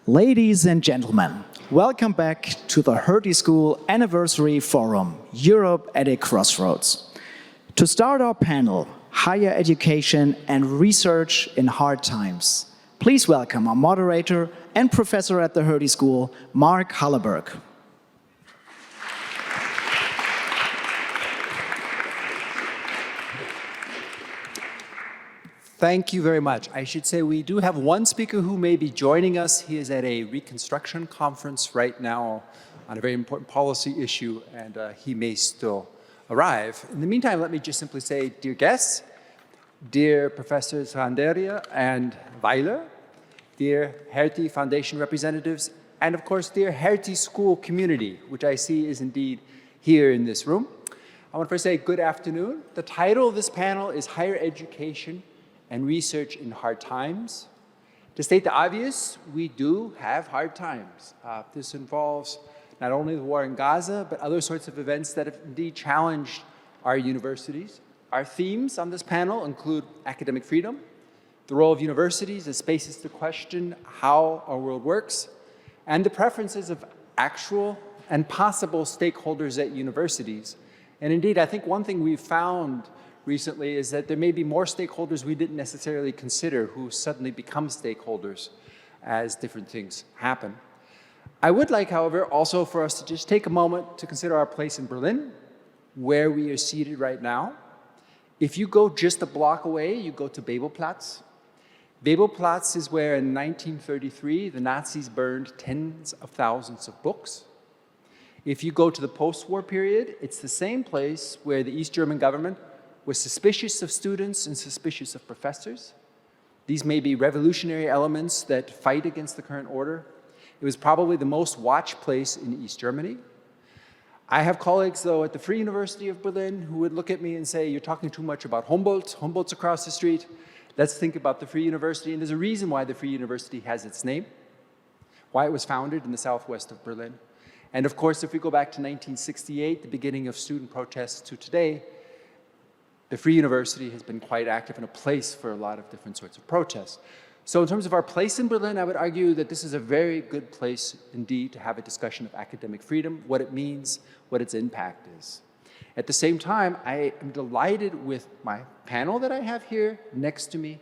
Ladies and gentlemen, welcome back to the Hertie School Anniversary Forum, Europe at a Crossroads. To start our panel, Higher Education and Research in Hard Times, please welcome our moderator and professor at the Hertie School, Mark Hallerberg. Thank you very much. I should say we do have one speaker who may be joining us. He is at a reconstruction conference right now on a very important policy issue, and he may still arrive. In the meantime, let me just simply say, dear guests, dear Professors Randeria and Weiler, dear Hertie Foundation representatives, and of course, dear Hertie School community, which I see is indeed here in this room. I want to first say good afternoon. The title of this panel is Higher Education and Research in Hard Times. To state the obvious, we do have hard times. This involves not only the war in Gaza, but other sorts of events that have indeed challenged our universities. Our themes on this panel include academic freedom, the role of universities as spaces to question how our world works, and the preferences of actual and possible stakeholders at universities. And indeed, I think one thing we've found recently is that there may be more stakeholders we didn't necessarily consider who suddenly become stakeholders as different things happen. I would like, however, also for us to just take a moment to consider our place in Berlin, where we are seated right now. If you go just a block away, you go to Bebelplatz. Bebelplatz is where in 1933 the Nazis burned tens of thousands of books. If you go to the post-war period, it's the same place where the East German government was suspicious of students and suspicious of professors. These may be revolutionary elements that fight against the current order. It was probably the most watched place in East Germany. I have colleagues, though, at the Free University of Berlin who would look at me and say, you're talking too much about Humboldt. Humboldt's across the street. Let's think about the Free University. And there's a reason why the Free University has its name, why it was founded in the southwest of Berlin. And of course, if we go back to 1968, the beginning of student protests, to today, the Free University has been quite active and a place for a lot of different sorts of protests. So in terms of our place in Berlin, I would argue that this is a very good place indeed to have a discussion of academic freedom, what it means, what its impact is. At the same time, I am delighted with my panel that I have here next to me,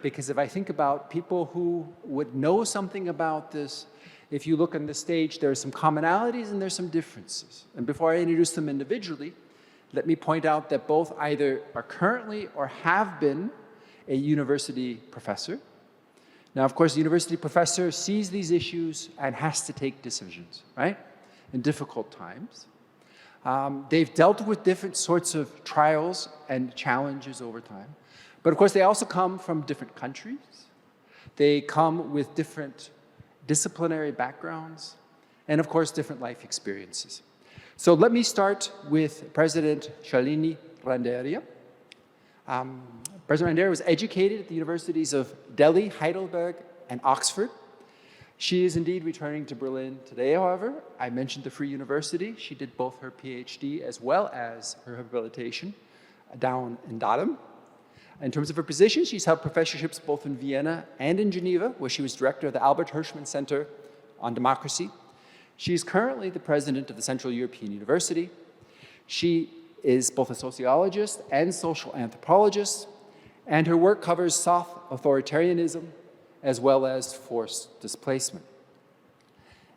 because if I think about people who would know something about this, if you look on the stage, there are some commonalities and there's some differences. And before I introduce them individually, let me point out that both either are currently or have been a university professor. Now, of course, the university professor sees these issues and has to take decisions, right, in difficult times. They've dealt with different sorts of trials and challenges over time. But of course, they also come from different countries. They come with different disciplinary backgrounds, and of course, different life experiences. So let me start with President Shalini Randeria. President Randeria was educated at the universities of Delhi, Heidelberg, and Oxford. She is indeed returning to Berlin today, however. I mentioned the Free University. She did both her PhD as well as her habilitation down in Dahlem. In terms of her position, she's held professorships both in Vienna and in Geneva, where she was director of the Albert Hirschman Center on Democracy. She is currently the president of the Central European University. She is both a sociologist and social anthropologist, and her work covers soft authoritarianism as well as forced displacement.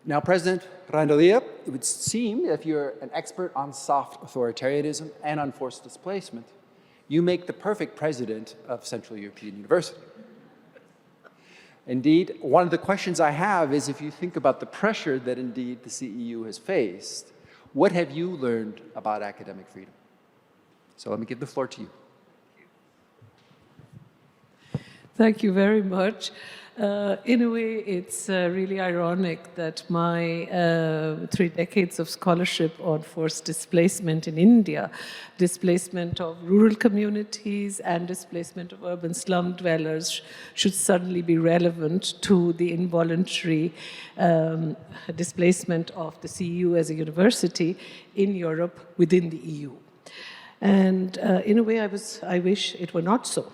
Now, President Randeria, it would seem if you're an expert on soft authoritarianism and on forced displacement, you make the perfect president of Central European University. Indeed, one of the questions I have is if you think about the pressure that indeed the CEU has faced, what have you learned about academic freedom? So let me give the floor to you. Thank you very much. In a way, it's really ironic that my 3 decades of scholarship on forced displacement in India, displacement of rural communities and displacement of urban slum dwellers should suddenly be relevant to the involuntary displacement of the CEU as a university in Europe within the EU. And in a way, I wish it were not so.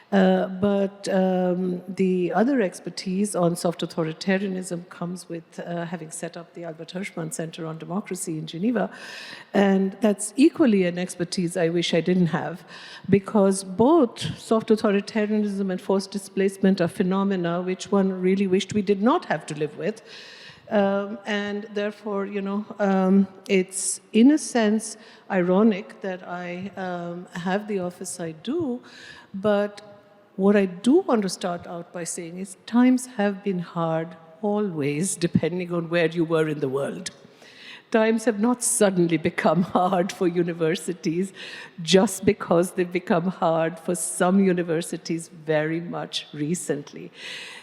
But the other expertise on soft authoritarianism comes with having set up the Albert Hirschman Center on Democracy in Geneva. And that's equally an expertise I wish I didn't have, because both soft authoritarianism and forced displacement are phenomena which one really wished we did not have to live with. And therefore, it's in a sense ironic that I have the office I do, but what I do want to start out by saying is times have been hard always, depending on where you were in the world. Times have not suddenly become hard for universities just because they've become hard for some universities very much recently.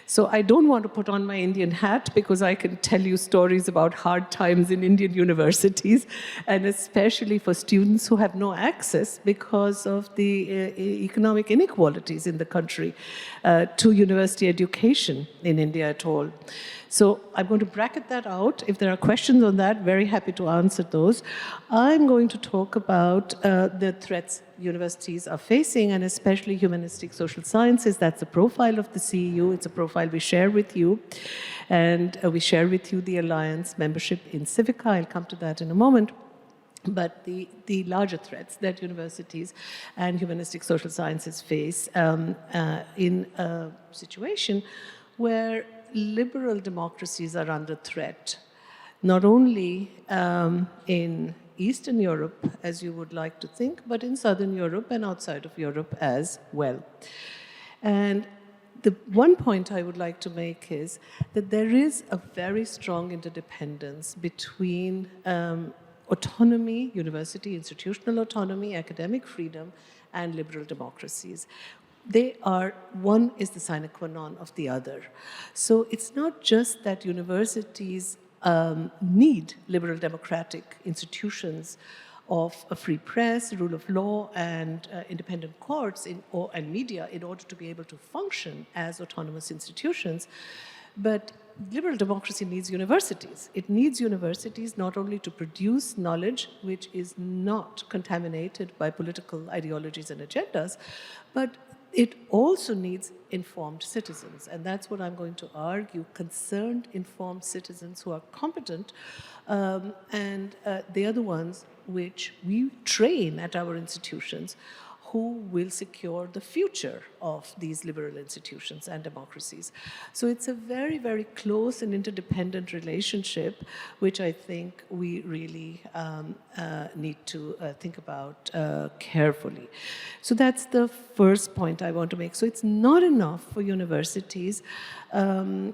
So I don't want to put on my Indian hat, because I can tell you stories about hard times in Indian universities, and especially for students who have no access because of the economic inequalities in the country to university education in India at all. So I'm going to bracket that out. If there are questions on that, very happy to answer those. I'm going to talk about the threats universities are facing, and especially humanistic social sciences. That's the profile of the CEU. It's a profile we share with you. And we share with you the Alliance membership in Civica. I'll come to that in a moment. But the larger threats that universities and humanistic social sciences face in a situation where liberal democracies are under threat, not only in Eastern Europe, as you would like to think, but in Southern Europe and outside of Europe as well. And the one point I would like to make is that there is a very strong interdependence between autonomy, university, institutional autonomy, academic freedom, and liberal democracies. They are, one is the sine qua non of the other. So it's not just that universities need liberal democratic institutions of a free press, rule of law, and independent courts and media in order to be able to function as autonomous institutions, but liberal democracy needs universities. It needs universities not only to produce knowledge which is not contaminated by political ideologies and agendas, but it also needs informed citizens. And that's what I'm going to argue, concerned, informed citizens who are competent. And they are the ones which we train at our institutions, who will secure the future of these liberal institutions and democracies. So it's a very, very close and interdependent relationship, which I think we really need to think about carefully. So that's the first point I want to make. So it's not enough for universities. There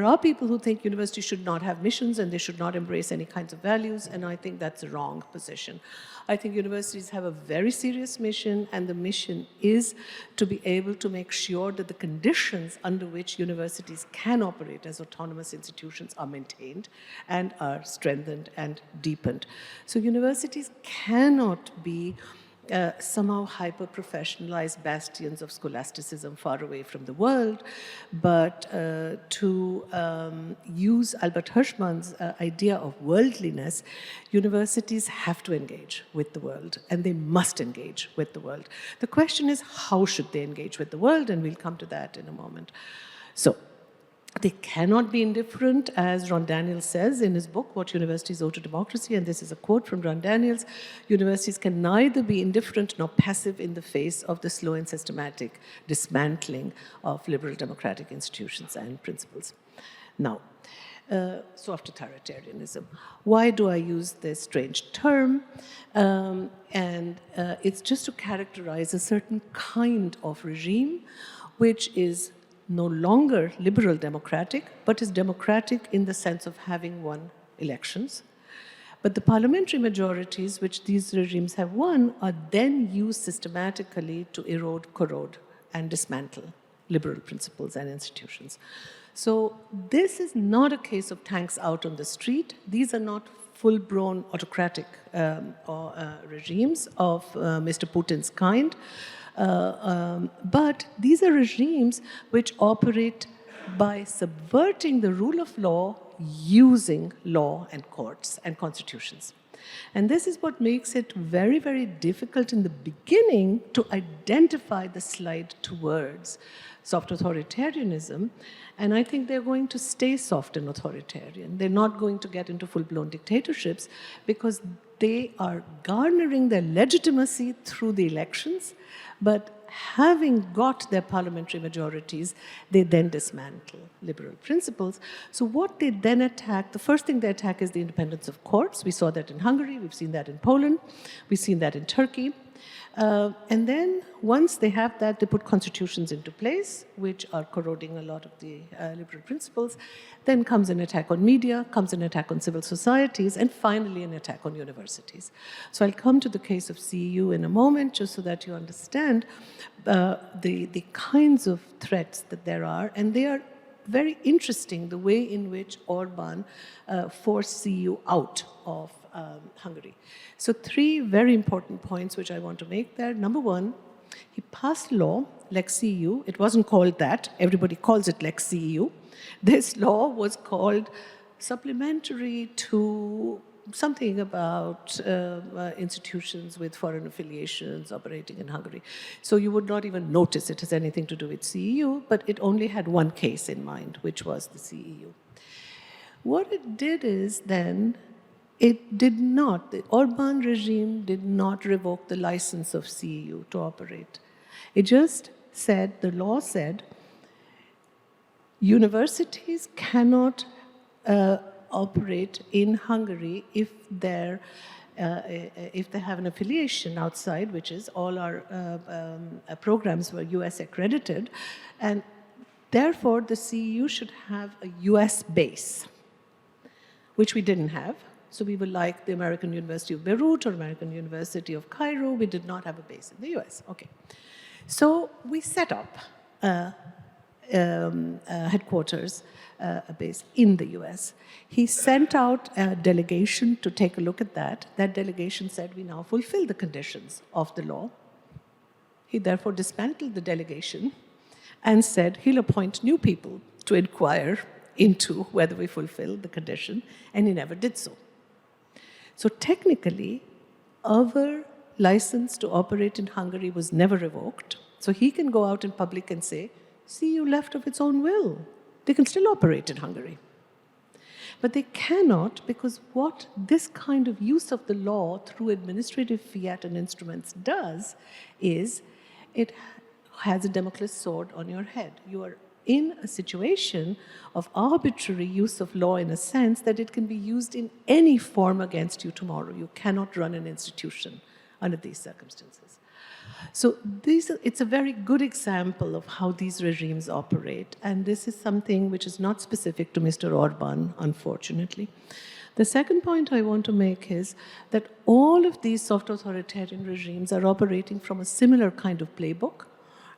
are people who think universities should not have missions and they should not embrace any kinds of values, and I think that's a wrong position. I think universities have a very serious mission, and the mission is to be able to make sure that the conditions under which universities can operate as autonomous institutions are maintained and are strengthened and deepened. So universities cannot be somehow hyper-professionalized bastions of scholasticism far away from the world, but to use Albert Hirschman's idea of worldliness, universities have to engage with the world, and they must engage with the world. The question is, how should they engage with the world? And we'll come to that in a moment. So, they cannot be indifferent, as Ron Daniels says in his book, What Universities Owe to Democracy, and this is a quote from Ron Daniels: universities can neither be indifferent nor passive in the face of the slow and systematic dismantling of liberal democratic institutions and principles. Now, soft authoritarianism. Why do I use this strange term? It's just to characterize a certain kind of regime which is no longer liberal democratic, but is democratic in the sense of having won elections. But the parliamentary majorities which these regimes have won are then used systematically to erode, corrode, and dismantle liberal principles and institutions. So this is not a case of tanks out on the street. These are not full-blown autocratic regimes of Mr. Putin's kind. But these are regimes which operate by subverting the rule of law using law and courts and constitutions. And this is what makes it very, very difficult in the beginning to identify the slide towards soft authoritarianism. And I think they're going to stay soft and authoritarian. They're not going to get into full-blown dictatorships because they are garnering their legitimacy through the elections, but having got their parliamentary majorities, they then dismantle liberal principles. So what they then attack, the first thing they attack is the independence of courts. We saw that in Hungary, we've seen that in Poland, we've seen that in Turkey. And then once they have that, they put constitutions into place, which are corroding a lot of the liberal principles. Then comes an attack on media, comes an attack on civil societies, and finally an attack on universities. So I'll come to the case of CEU in a moment, just so that you understand the kinds of threats that there are. And they are very interesting, the way in which Orban forced CEU out of Hungary. So 3 very important points which I want to make there. Number 1, he passed law, Lex CEU. It wasn't called that. Everybody calls it Lex CEU. This law was called supplementary to something about institutions with foreign affiliations operating in Hungary. So you would not even notice it has anything to do with CEU, but it only had one case in mind, which was the CEU. What it did is then, it did not, the Orban regime did not revoke the license of CEU to operate. It just said, the law said, universities cannot operate in Hungary if they have an affiliation outside, which is all our programs were US accredited, and therefore the CEU should have a US base, which we didn't have. So we were like the American University of Beirut or American University of Cairo. We did not have a base in the US. Okay. So we set up headquarters, a base in the US. He sent out a delegation to take a look at that. That delegation said, we now fulfill the conditions of the law. He therefore dismantled the delegation and said he'll appoint new people to inquire into whether we fulfill the condition, and he never did so. So technically, our license to operate in Hungary was never revoked. So he can go out in public and say, CEU left of its own will. They can still operate in Hungary. But they cannot, because what this kind of use of the law through administrative fiat and instruments does is it has a Damocles sword on your head. You are in a situation of arbitrary use of law in a sense that it can be used in any form against you tomorrow. You cannot run an institution under these circumstances. So it's a very good example of how these regimes operate, and this is something which is not specific to Mr. Orban, unfortunately. The second point I want to make is that all of these soft authoritarian regimes are operating from a similar kind of playbook,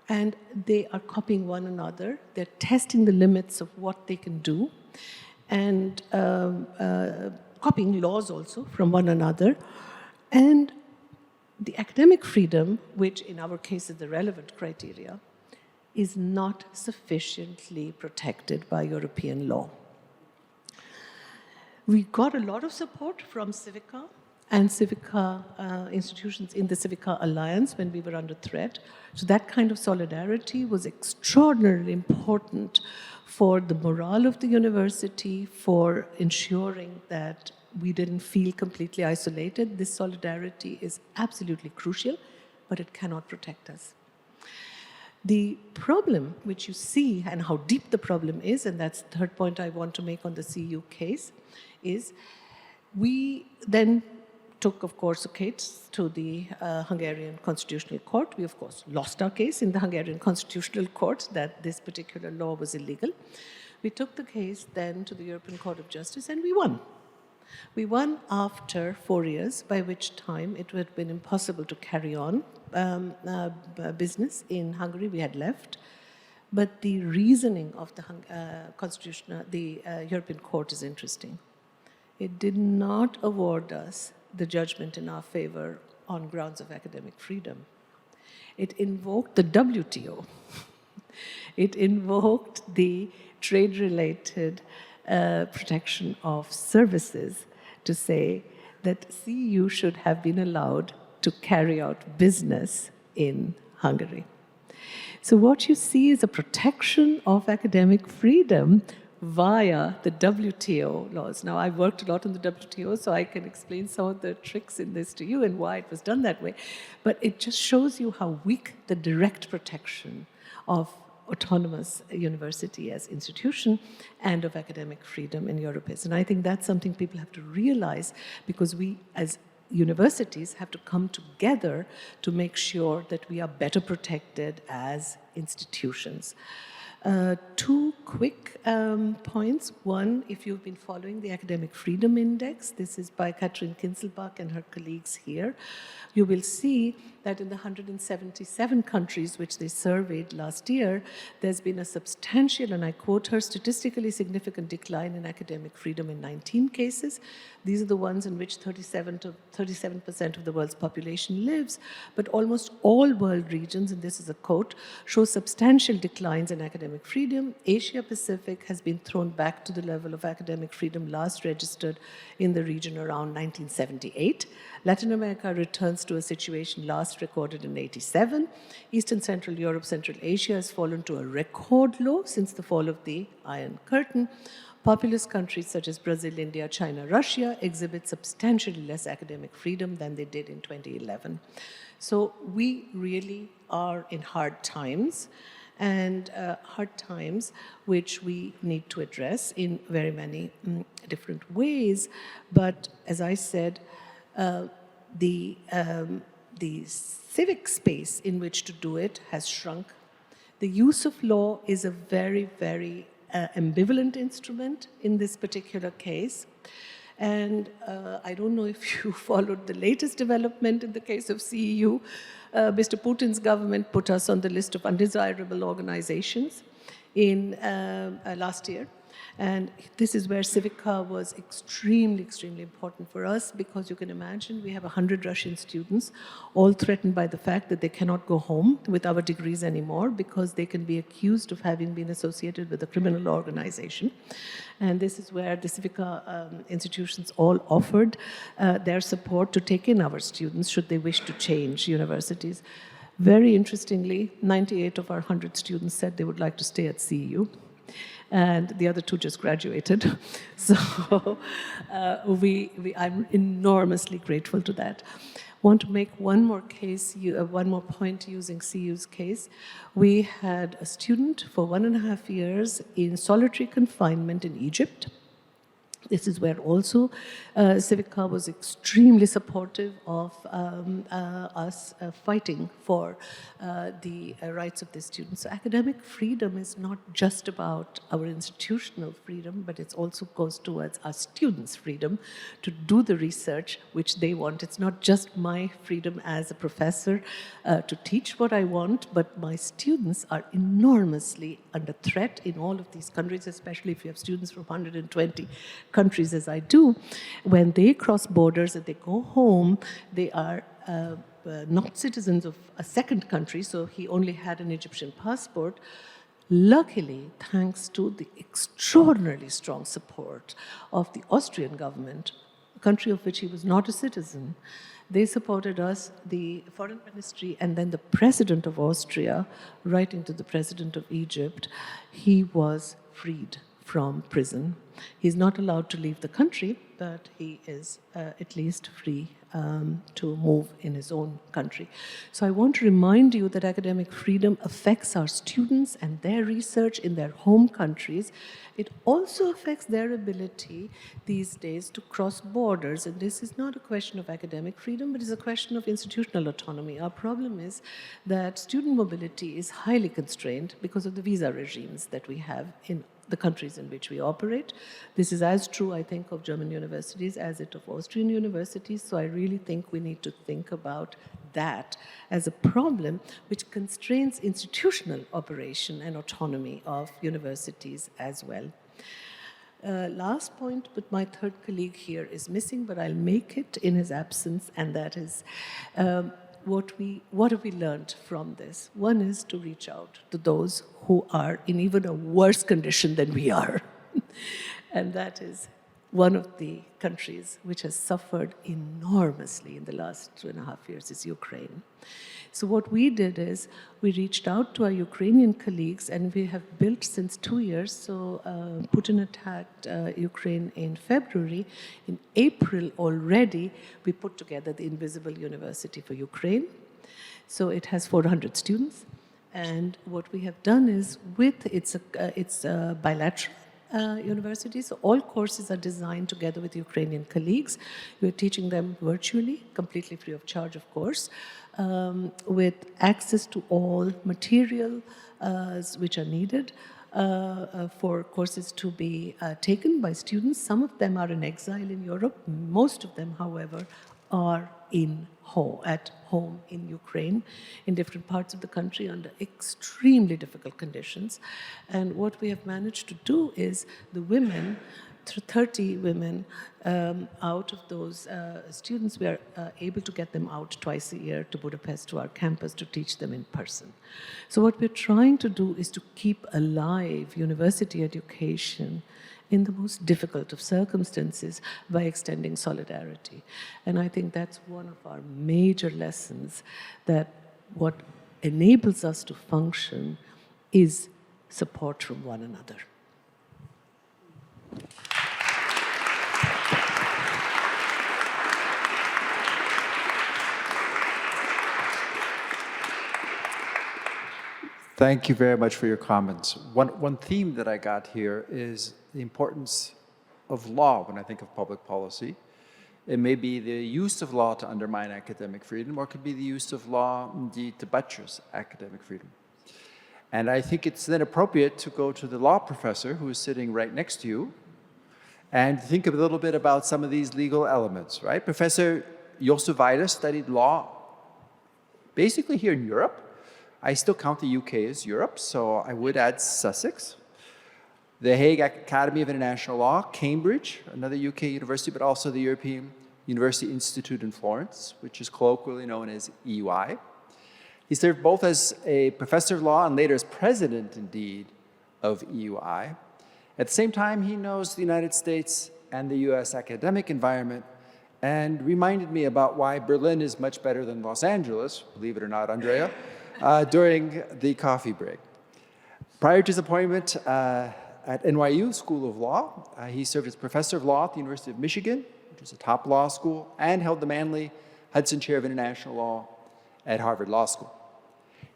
and they are copying one another. They're testing the limits of what they can do, and copying laws also from one another. And the academic freedom, which in our case is the relevant criteria, is not sufficiently protected by European law. We got a lot of support from Civica and Civica institutions in the Civica Alliance when we were under threat. So that kind of solidarity was extraordinarily important for the morale of the university, for ensuring that we didn't feel completely isolated. This solidarity is absolutely crucial, but it cannot protect us. The problem which you see and how deep the problem is, and that's the third point I want to make on the CEU case, is we then took, of course, a case to the Hungarian Constitutional Court. We, of course, lost our case in the Hungarian Constitutional Court that this particular law was illegal. We took the case then to the European Court of Justice, and we won. We won after 4 years, by which time it would have been impossible to carry on business in Hungary. We had left. But the reasoning of the European Court is interesting. It did not award us the judgment in our favor on grounds of academic freedom. It invoked the WTO. It invoked the trade-related protection of services to say that CEU should have been allowed to carry out business in Hungary. So what you see is a protection of academic freedom via the WTO laws. Now, I've worked a lot on the WTO, so I can explain some of the tricks in this to you and why it was done that way. But it just shows you how weak the direct protection of autonomous university as institution and of academic freedom in Europe is. And I think that's something people have to realize, because we as universities have to come together to make sure that we are better protected as institutions. Two quick points. One, if you've been following the Academic Freedom Index, this is by Katrin Kinzelbach and her colleagues here, you will see that in the 177 countries which they surveyed last year, there's been a substantial, and I quote her, statistically significant decline in academic freedom in 19 cases. These are the ones in which 37% of the world's population lives, but almost all world regions, and this is a quote, show substantial declines in academic freedom. Asia Pacific has been thrown back to the level of academic freedom last registered in the region around 1978. Latin America returns to a situation last recorded in 87. Eastern Central Europe, Central Asia has fallen to a record low since the fall of the Iron Curtain. Populous countries such as Brazil, India, China, Russia exhibit substantially less academic freedom than they did in 2011. So we really are in hard times, and hard times which we need to address in very many different ways. But as I said, the civic space in which to do it has shrunk. The use of law is a very, very ambivalent instrument in this particular case. And I don't know if you followed the latest development in the case of CEU. Mr. Putin's government put us on the list of undesirable organizations in last year. And this is where Civica was extremely, extremely important for us, because you can imagine we have 100 Russian students, all threatened by the fact that they cannot go home with our degrees anymore because they can be accused of having been associated with a criminal organization. And this is where the Civica institutions all offered their support to take in our students should they wish to change universities. Very interestingly, 98 of our 100 students said they would like to stay at CEU. And the other two just graduated. So I'm enormously grateful to that. Want to make one more point using CEU's case. We had a student for 1.5 years in solitary confinement in Egypt. This is where also Civica was extremely supportive of us fighting for the rights of the students. So academic freedom is not just about our institutional freedom, but it also goes towards our students' freedom to do the research which they want. It's not just my freedom as a professor to teach what I want, but my students are enormously under threat in all of these countries, especially if you have students from 120 countries as I do. When they cross borders and they go home, they are not citizens of a second country, so he only had an Egyptian passport. Luckily, thanks to the extraordinarily strong support of the Austrian government, a country of which he was not a citizen, they supported us, the foreign ministry, and then the president of Austria, writing to the president of Egypt. He was freed from prison. He's not allowed to leave the country, but he is at least free to move in his own country. So I want to remind you that academic freedom affects our students and their research in their home countries. It also affects their ability these days to cross borders. And this is not a question of academic freedom, but it's a question of institutional autonomy. Our problem is that student mobility is highly constrained because of the visa regimes that we have in the countries in which we operate. This is as true, I think, of German universities as it of Austrian universities. So I really think we need to think about that as a problem which constrains institutional operation and autonomy of universities as well. Last point, but my third colleague here is missing, but I'll make it in his absence, and that is what have we learned from this? One is to reach out to those who are in even a worse condition than we are. And that is one of the countries which has suffered enormously in the last 2.5 years is Ukraine. So what we did is we reached out to our Ukrainian colleagues, and we have built since 2 years. So Putin attacked Ukraine in February. In April already, we put together the Invisible University for Ukraine. So it has 400 students. And what we have done is, it's a bilateral university, so all courses are designed together with Ukrainian colleagues. We're teaching them virtually, completely free of charge, of course, with access to all material which are needed for courses to be taken by students. Some of them are in exile in Europe. Most of them, however, are at home in Ukraine, in different parts of the country under extremely difficult conditions. And what we have managed to do is the women, 30 women out of those students, we are able to get them out twice a year to Budapest, to our campus, to teach them in person. So what we're trying to do is to keep alive university education in the most difficult of circumstances by extending solidarity. And I think that's one of our major lessons, that what enables us to function is support from one another. Thank you very much for your comments. One theme that I got here is the importance of law when I think of public policy. It may be the use of law to undermine academic freedom, or it could be the use of law, indeed, to buttress academic freedom. And I think it's then appropriate to go to the law professor who is sitting right next to you and think a little bit about some of these legal elements, right? Professor Josef Weiler studied law basically here in Europe. I still count the UK as Europe, so I would add Sussex. The Hague Academy of International Law, Cambridge, another UK university, but also the European University Institute in Florence, which is colloquially known as EUI. He served both as a professor of law and later as president, indeed, of EUI. At the same time, he knows the United States and the US academic environment and reminded me about why Berlin is much better than Los Angeles, believe it or not, Andrea, during the coffee break. Prior to his appointment at NYU School of Law, he served as professor of law at the University of Michigan, which is a top law school, and held the Manley Hudson Chair of International Law at Harvard Law School.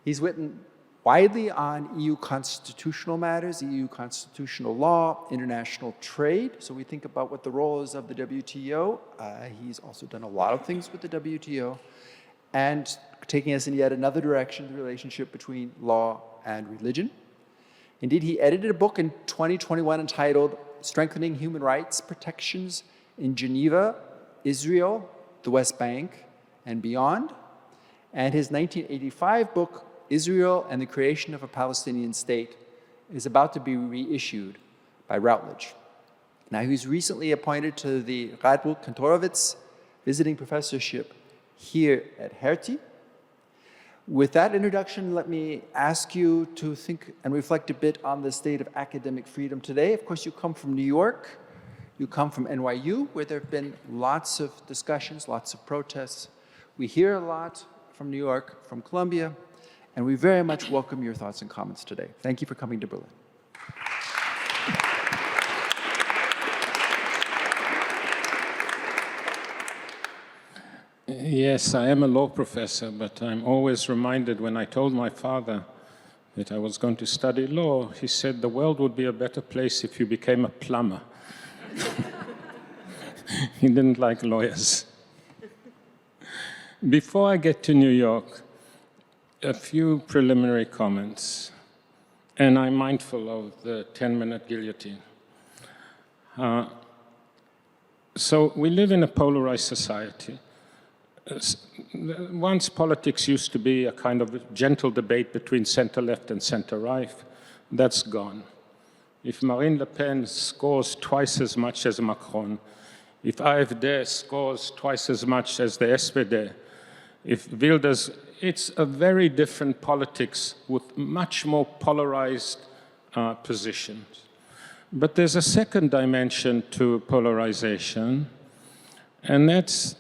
He's written widely on EU constitutional matters, EU constitutional law, international trade. So we think about what the role is of the WTO. He's also done a lot of things with the WTO, and taking us in yet another direction, the relationship between law and religion. Indeed, he edited a book in 2021 entitled Strengthening Human Rights Protections in Geneva, Israel, the West Bank, and Beyond. And his 1985 book, Israel and the Creation of a Palestinian State, is about to be reissued by Routledge. Now, he was recently appointed to the Radboud Kantorowicz visiting professorship here at Hertie. With that introduction, let me ask you to think and reflect a bit on the state of academic freedom today. Of course, you come from New York. You come from NYU, where there have been lots of discussions, lots of protests. We hear a lot from New York, from Columbia, and we very much welcome your thoughts and comments today. Thank you for coming to Berlin. Yes, I am a law professor, but I'm always reminded when I told my father that I was going to study law, he said the world would be a better place if you became a plumber. He didn't like lawyers. Before I get to New York, a few preliminary comments, and I'm mindful of the 10-minute guillotine. So we live in a polarized society. Once politics used to be a kind of gentle debate between center-left and center-right, that's gone. If Marine Le Pen scores twice as much as Macron, if AfD scores twice as much as the SPD, if Wilders, it's a very different politics with much more polarized positions. But there's a second dimension to polarization, and that's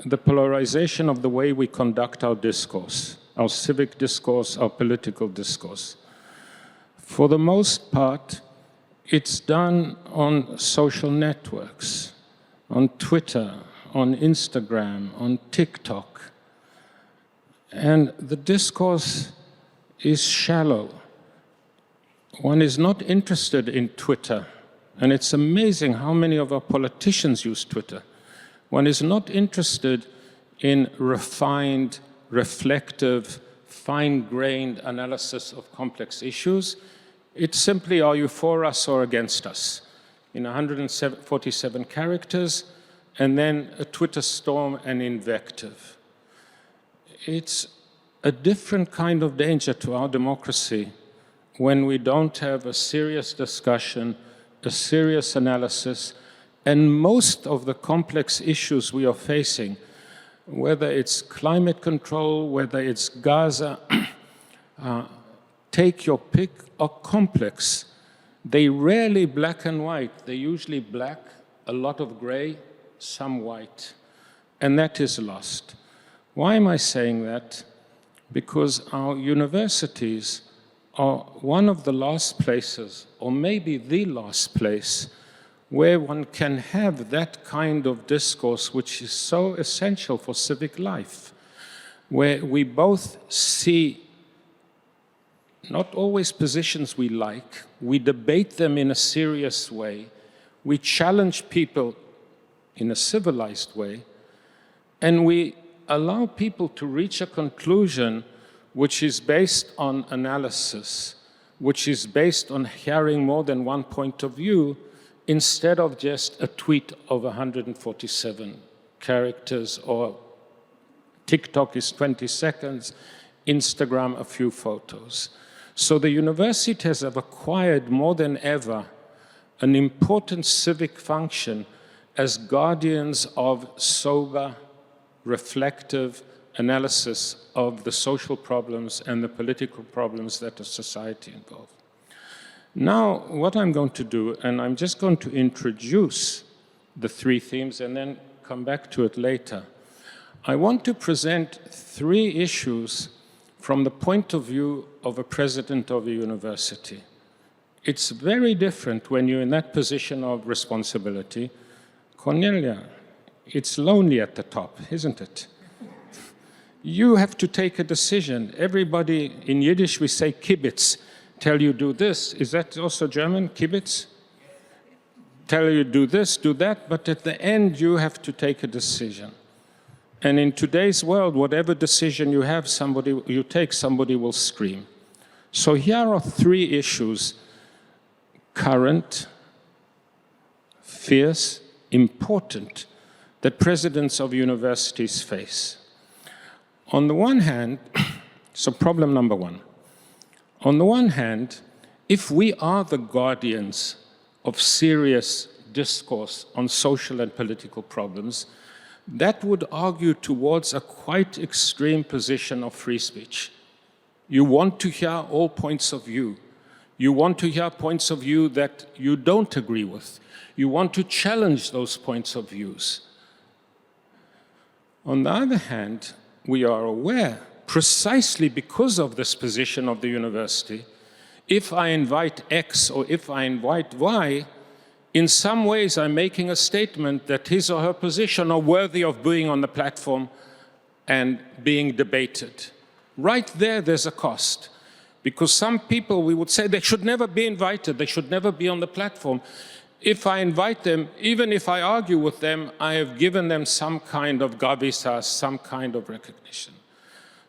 the polarization of the way we conduct our discourse, our civic discourse, our political discourse. For the most part, it's done on social networks, on Twitter, on Instagram, on TikTok. And the discourse is shallow. One is not interested in Twitter, and it's amazing how many of our politicians use Twitter. One is not interested in refined, reflective, fine-grained analysis of complex issues. It's simply, are you for us or against us? In 147 characters, and then a Twitter storm and invective. It's a different kind of danger to our democracy when we don't have a serious discussion, a serious analysis, and most of the complex issues we are facing, whether it's climate control, whether it's Gaza, take your pick, are complex. They rarely black and white. They're usually black, a lot of gray, some white, and that is lost. Why am I saying that? Because our universities are one of the last places, or maybe the last place, where one can have that kind of discourse which is so essential for civic life, where we both see not always positions we like, we debate them in a serious way, we challenge people in a civilized way, and we allow people to reach a conclusion which is based on analysis, which is based on hearing more than one point of view, instead of just a tweet of 147 characters, or TikTok is 20 seconds, Instagram a few photos. So the universities have acquired more than ever an important civic function as guardians of sober, reflective analysis of the social problems and the political problems that a society involves. Now, what I'm going to do, and I'm just going to introduce the three themes and then come back to it later. I want to present three issues from the point of view of a president of a university. It's very different when you're in that position of responsibility. Cornelia, it's lonely at the top, isn't it? You have to take a decision. Everybody, in Yiddish we say kibbutz, tell you do this. Is that also German, kibbutz? Tell you do this, do that, but at the end you have to take a decision. And in today's world, whatever decision you have, somebody will scream. So here are three issues: current, fierce, important, that presidents of universities face. On the one hand, so problem number one. On the one hand, if we are the guardians of serious discourse on social and political problems, that would argue towards a quite extreme position of free speech. You want to hear all points of view. You want to hear points of view that you don't agree with. You want to challenge those points of views. On the other hand, we are aware, precisely because of this position of the university, if I invite X or if I invite Y, in some ways I'm making a statement that his or her position are worthy of being on the platform and being debated. Right there, there's a cost. Because some people, we would say, they should never be invited, they should never be on the platform. If I invite them, even if I argue with them, I have given them some kind of gravitas, some kind of recognition.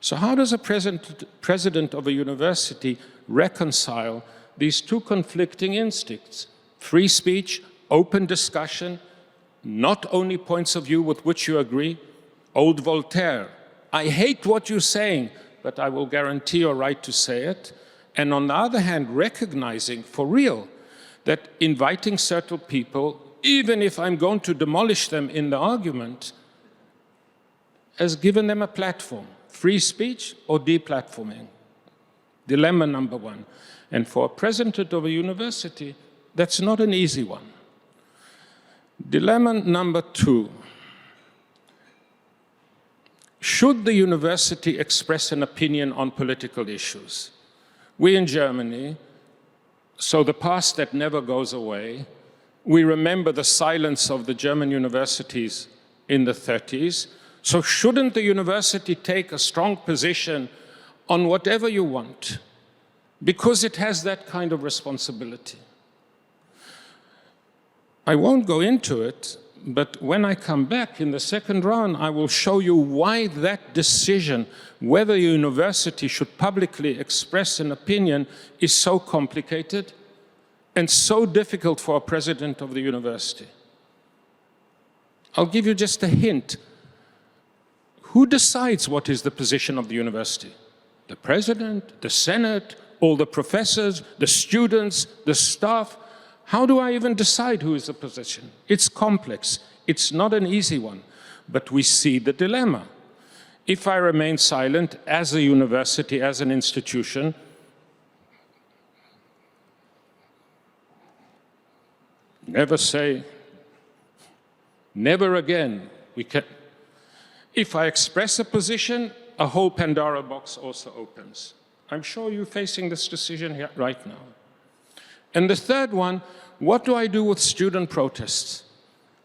So how does a president of a university reconcile these two conflicting instincts? Free speech, open discussion, not only points of view with which you agree. Old Voltaire, I hate what you're saying, but I will guarantee your right to say it. And on the other hand, recognizing for real that inviting certain people, even if I'm going to demolish them in the argument, has given them a platform. Free speech or deplatforming? Dilemma number one. And for a president of a university, That's not an easy one. Dilemma number 2. Should the university express an opinion on political issues? We in Germany, so the past that never goes away, we remember the silence of the German universities in the 30s. So shouldn't the university take a strong position on whatever you want? Because it has that kind of responsibility. I won't go into it, but when I come back in the second round, I will show you why that decision, whether a university should publicly express an opinion, is so complicated and so difficult for a president of the university. I'll give you just a hint. Who decides what is the position of the university? The president, the senate, all the professors, the students, the staff. How do I even decide who is the position? It's complex. It's not an easy one. But we see the dilemma. If I remain silent as a university, as an institution, never say, never again. If I express a position, a whole Pandora box also opens. I'm sure you're facing this decision here right now. And the third one, what do I do with student protests?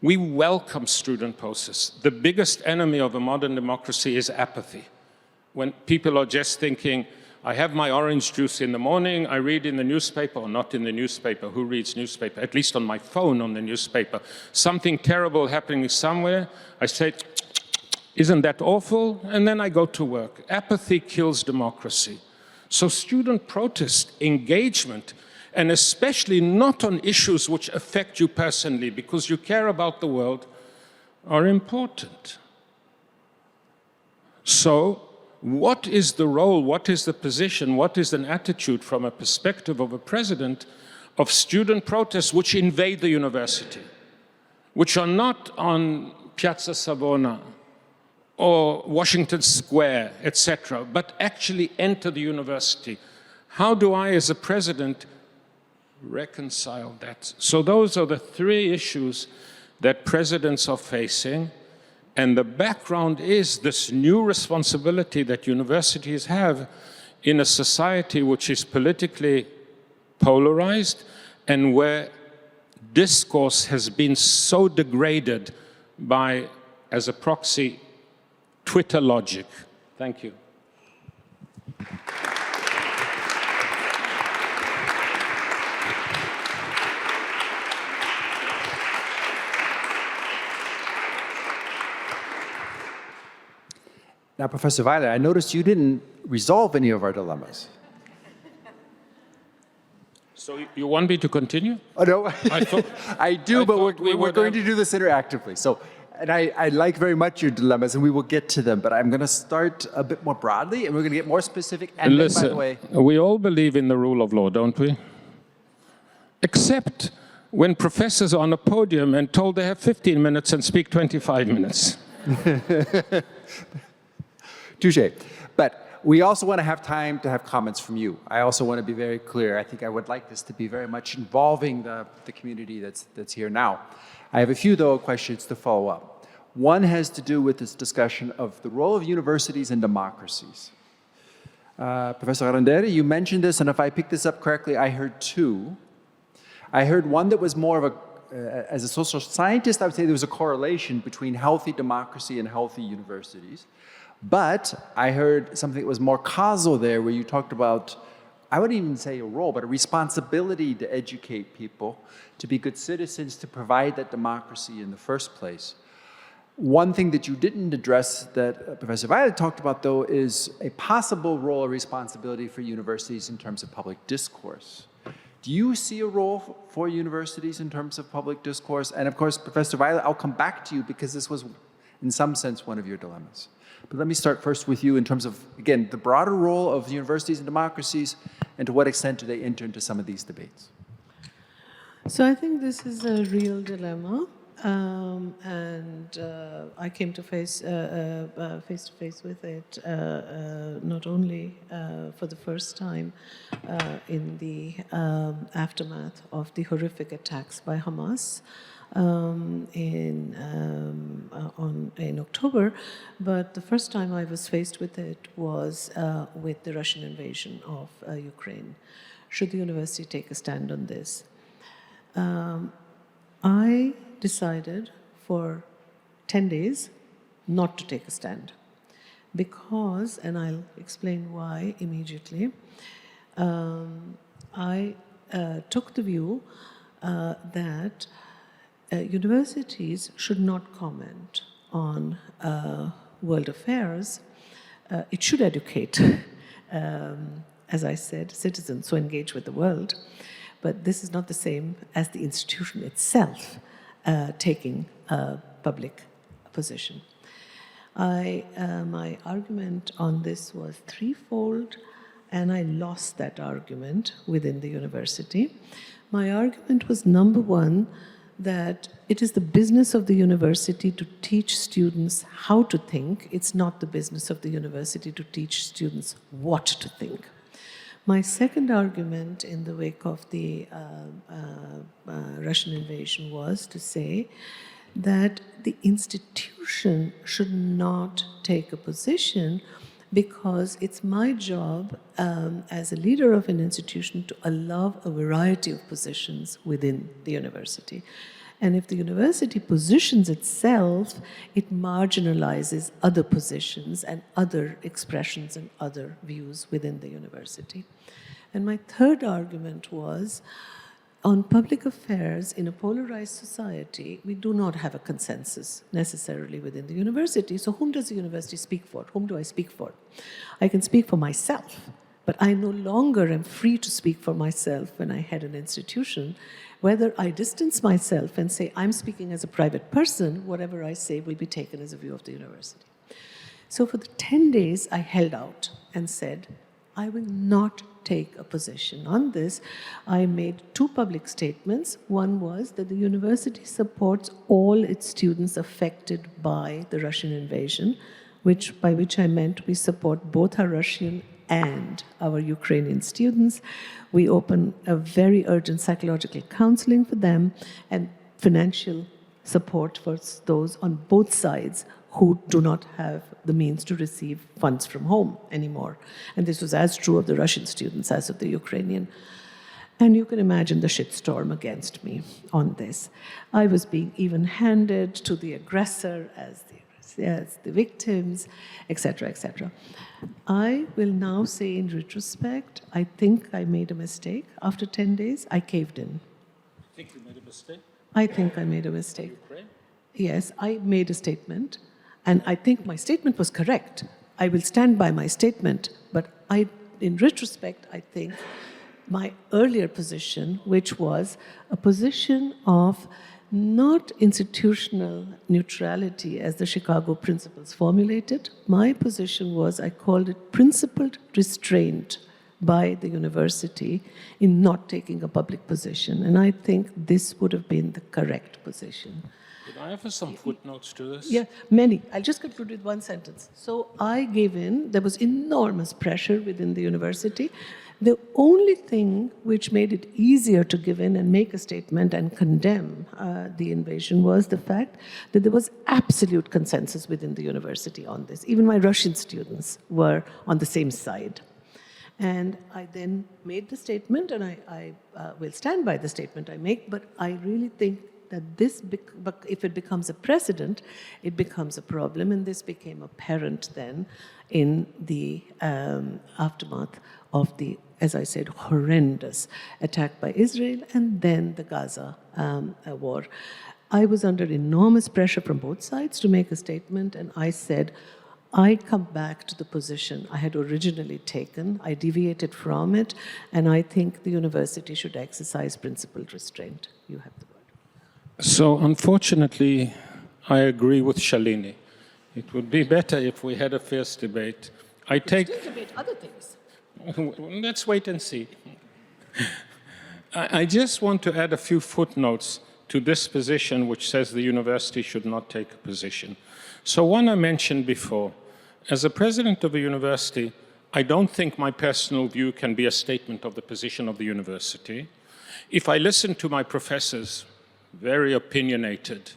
We welcome student protests. The biggest enemy of a modern democracy is apathy. When people are just thinking, I have my orange juice in the morning, I read in the newspaper, or not in the newspaper, who reads newspaper? At least on my phone on the newspaper. Something terrible happening somewhere, I say, isn't that awful? And then I go to work. Apathy kills democracy. So student protest, engagement, and especially not on issues which affect you personally because you care about the world, are important. So, what is the role, what is the position, what is an attitude from a perspective of a president of student protests which invade the university, which are not on Piazza Savona or Washington Square, etc., but actually enter the university? How do I, as a president, reconcile that? So those are the 3 issues that presidents are facing. And the background is this new responsibility that universities have in a society which is politically polarized and where discourse has been so degraded by, as a proxy, Twitter logic. Thank you. Now, Professor Weiler, I noticed you didn't resolve any of our dilemmas. So you want me to continue? Oh, no, I I do, but we're going to do this interactively. So, and I like very much your dilemmas, and we will get to them, but I'm going to start a bit more broadly, and we're going to get more specific. And listen, then, by the way, we all believe in the rule of law, don't we? Except when professors are on a podium and told they have 15 minutes and speak 25 minutes. touche. But we also want to have time to have comments from you. I also want to be very clear. I think I would like this to be very much involving the community that's here now. I have a few, though, questions to follow up. One has to do with this discussion of the role of universities and democracies. Professor Randeria, you mentioned this, and if I picked this up correctly, I heard 2. I heard one that was more of a, as a social scientist, I would say there was a correlation between healthy democracy and healthy universities. But I heard something that was more causal there, where you talked about, I wouldn't even say a role, but a responsibility to educate people, to be good citizens, to provide that democracy in the first place. One thing that you didn't address that Professor Weiler talked about, though, is a possible role or responsibility for universities in terms of public discourse. Do you see a role for universities in terms of public discourse? And of course, Professor Weiler, I'll come back to you because this was, in some sense, one of your dilemmas. But let me start first with you in terms of, again, the broader role of universities and democracies, and to what extent do they enter into some of these debates? So I think this is a real dilemma. I came to face to face with it not only for the first time in the aftermath of the horrific attacks by Hamas in October, but the first time I was faced with it was with the Russian invasion of Ukraine. Should the university take a stand on this? I decided for 10 days not to take a stand because, and I'll explain why immediately, I took the view that universities should not comment on world affairs. It should educate, as I said, citizens who engage with the world. But this is not the same as the institution itself taking a public position. My argument on this was threefold, and I lost that argument within the university. My argument was, number one, that it is the business of the university to teach students how to think. It's not the business of the university to teach students what to think. My second argument in the wake of the Russian invasion was to say that the institution should not take a position because it's my job as a leader of an institution to allow a variety of positions within the university. And if the university positions itself, it marginalizes other positions and other expressions and other views within the university. And my third argument was, on public affairs in a polarized society, we do not have a consensus necessarily within the university. So whom does the university speak for? Whom do I speak for? I can speak for myself, but I no longer am free to speak for myself when I head an institution. Whether I distance myself and say, I'm speaking as a private person, whatever I say will be taken as a view of the university. So for the 10 days, I held out and said, I will not take a position on this. I made two public statements. One was that the university supports all its students affected by the Russian invasion, by which I meant we support both our Russian and our Ukrainian students. We open a very urgent psychological counseling for them and financial support for those on both sides who do not have the means to receive funds from home anymore. And this was as true of the Russian students as of the Ukrainian. And you can imagine the shitstorm against me on this. I was being even-handed to the aggressor as the victims, etc., etc. I will now say in retrospect, I think I made a mistake. After 10 days, I caved in. You think you made a mistake? I think I made a mistake. Ukraine? Yes, I made a statement, and I think my statement was correct. I will stand by my statement, but in retrospect, I think my earlier position, which was a position of not institutional neutrality as the Chicago principles formulated. My position was, I called it principled restraint by the university in not taking a public position. And I think this would have been the correct position. Could I have some footnotes to this? Yeah, many. I'll just conclude with one sentence. So I gave in. There was enormous pressure within the university. The only thing which made it easier to give in and make a statement and condemn the invasion was the fact that there was absolute consensus within the university on this. Even my Russian students were on the same side. And I then made the statement, and I will stand by the statement I make, but I really think that if it becomes a precedent, it becomes a problem, and this became apparent then in the aftermath of the, as I said, horrendous attack by Israel and then the Gaza war. I was under enormous pressure from both sides to make a statement, and I said, I come back to the position I had originally taken. I deviated from it, and I think the university should exercise principled restraint. You have the word. So, unfortunately, I agree with Shalini. It would be better if we had a fierce debate. I take. Still debate other things. Let's wait and see. I just want to add a few footnotes to this position which says the university should not take a position. So one I mentioned before, as a president of a university, I don't think my personal view can be a statement of the position of the university. If I listen to my professors, very opinionated,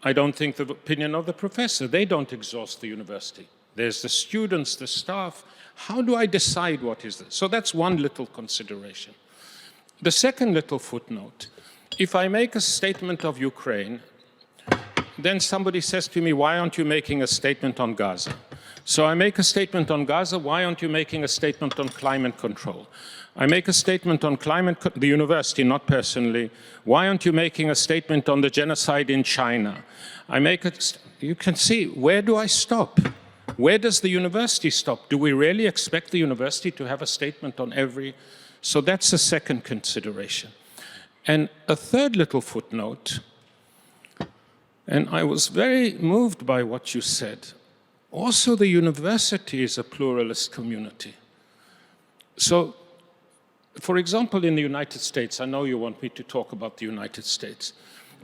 I don't think the opinion of the professor. They don't exhaust the university. There's the students, the staff. How do I decide what is this? So that's one little consideration. The second little footnote, if I make a statement of Ukraine, then somebody says to me, why aren't you making a statement on Gaza? So I make a statement on Gaza, why aren't you making a statement on climate control? I make a statement on the university, not personally. Why aren't you making a statement on the genocide in China? You can see, where do I stop? Where does the university stop? Do we really expect the university to have a statement on every? So that's a second consideration. And a third little footnote, and I was very moved by what you said. Also, the university is a pluralist community. So, for example, in the United States, I know you want me to talk about the United States.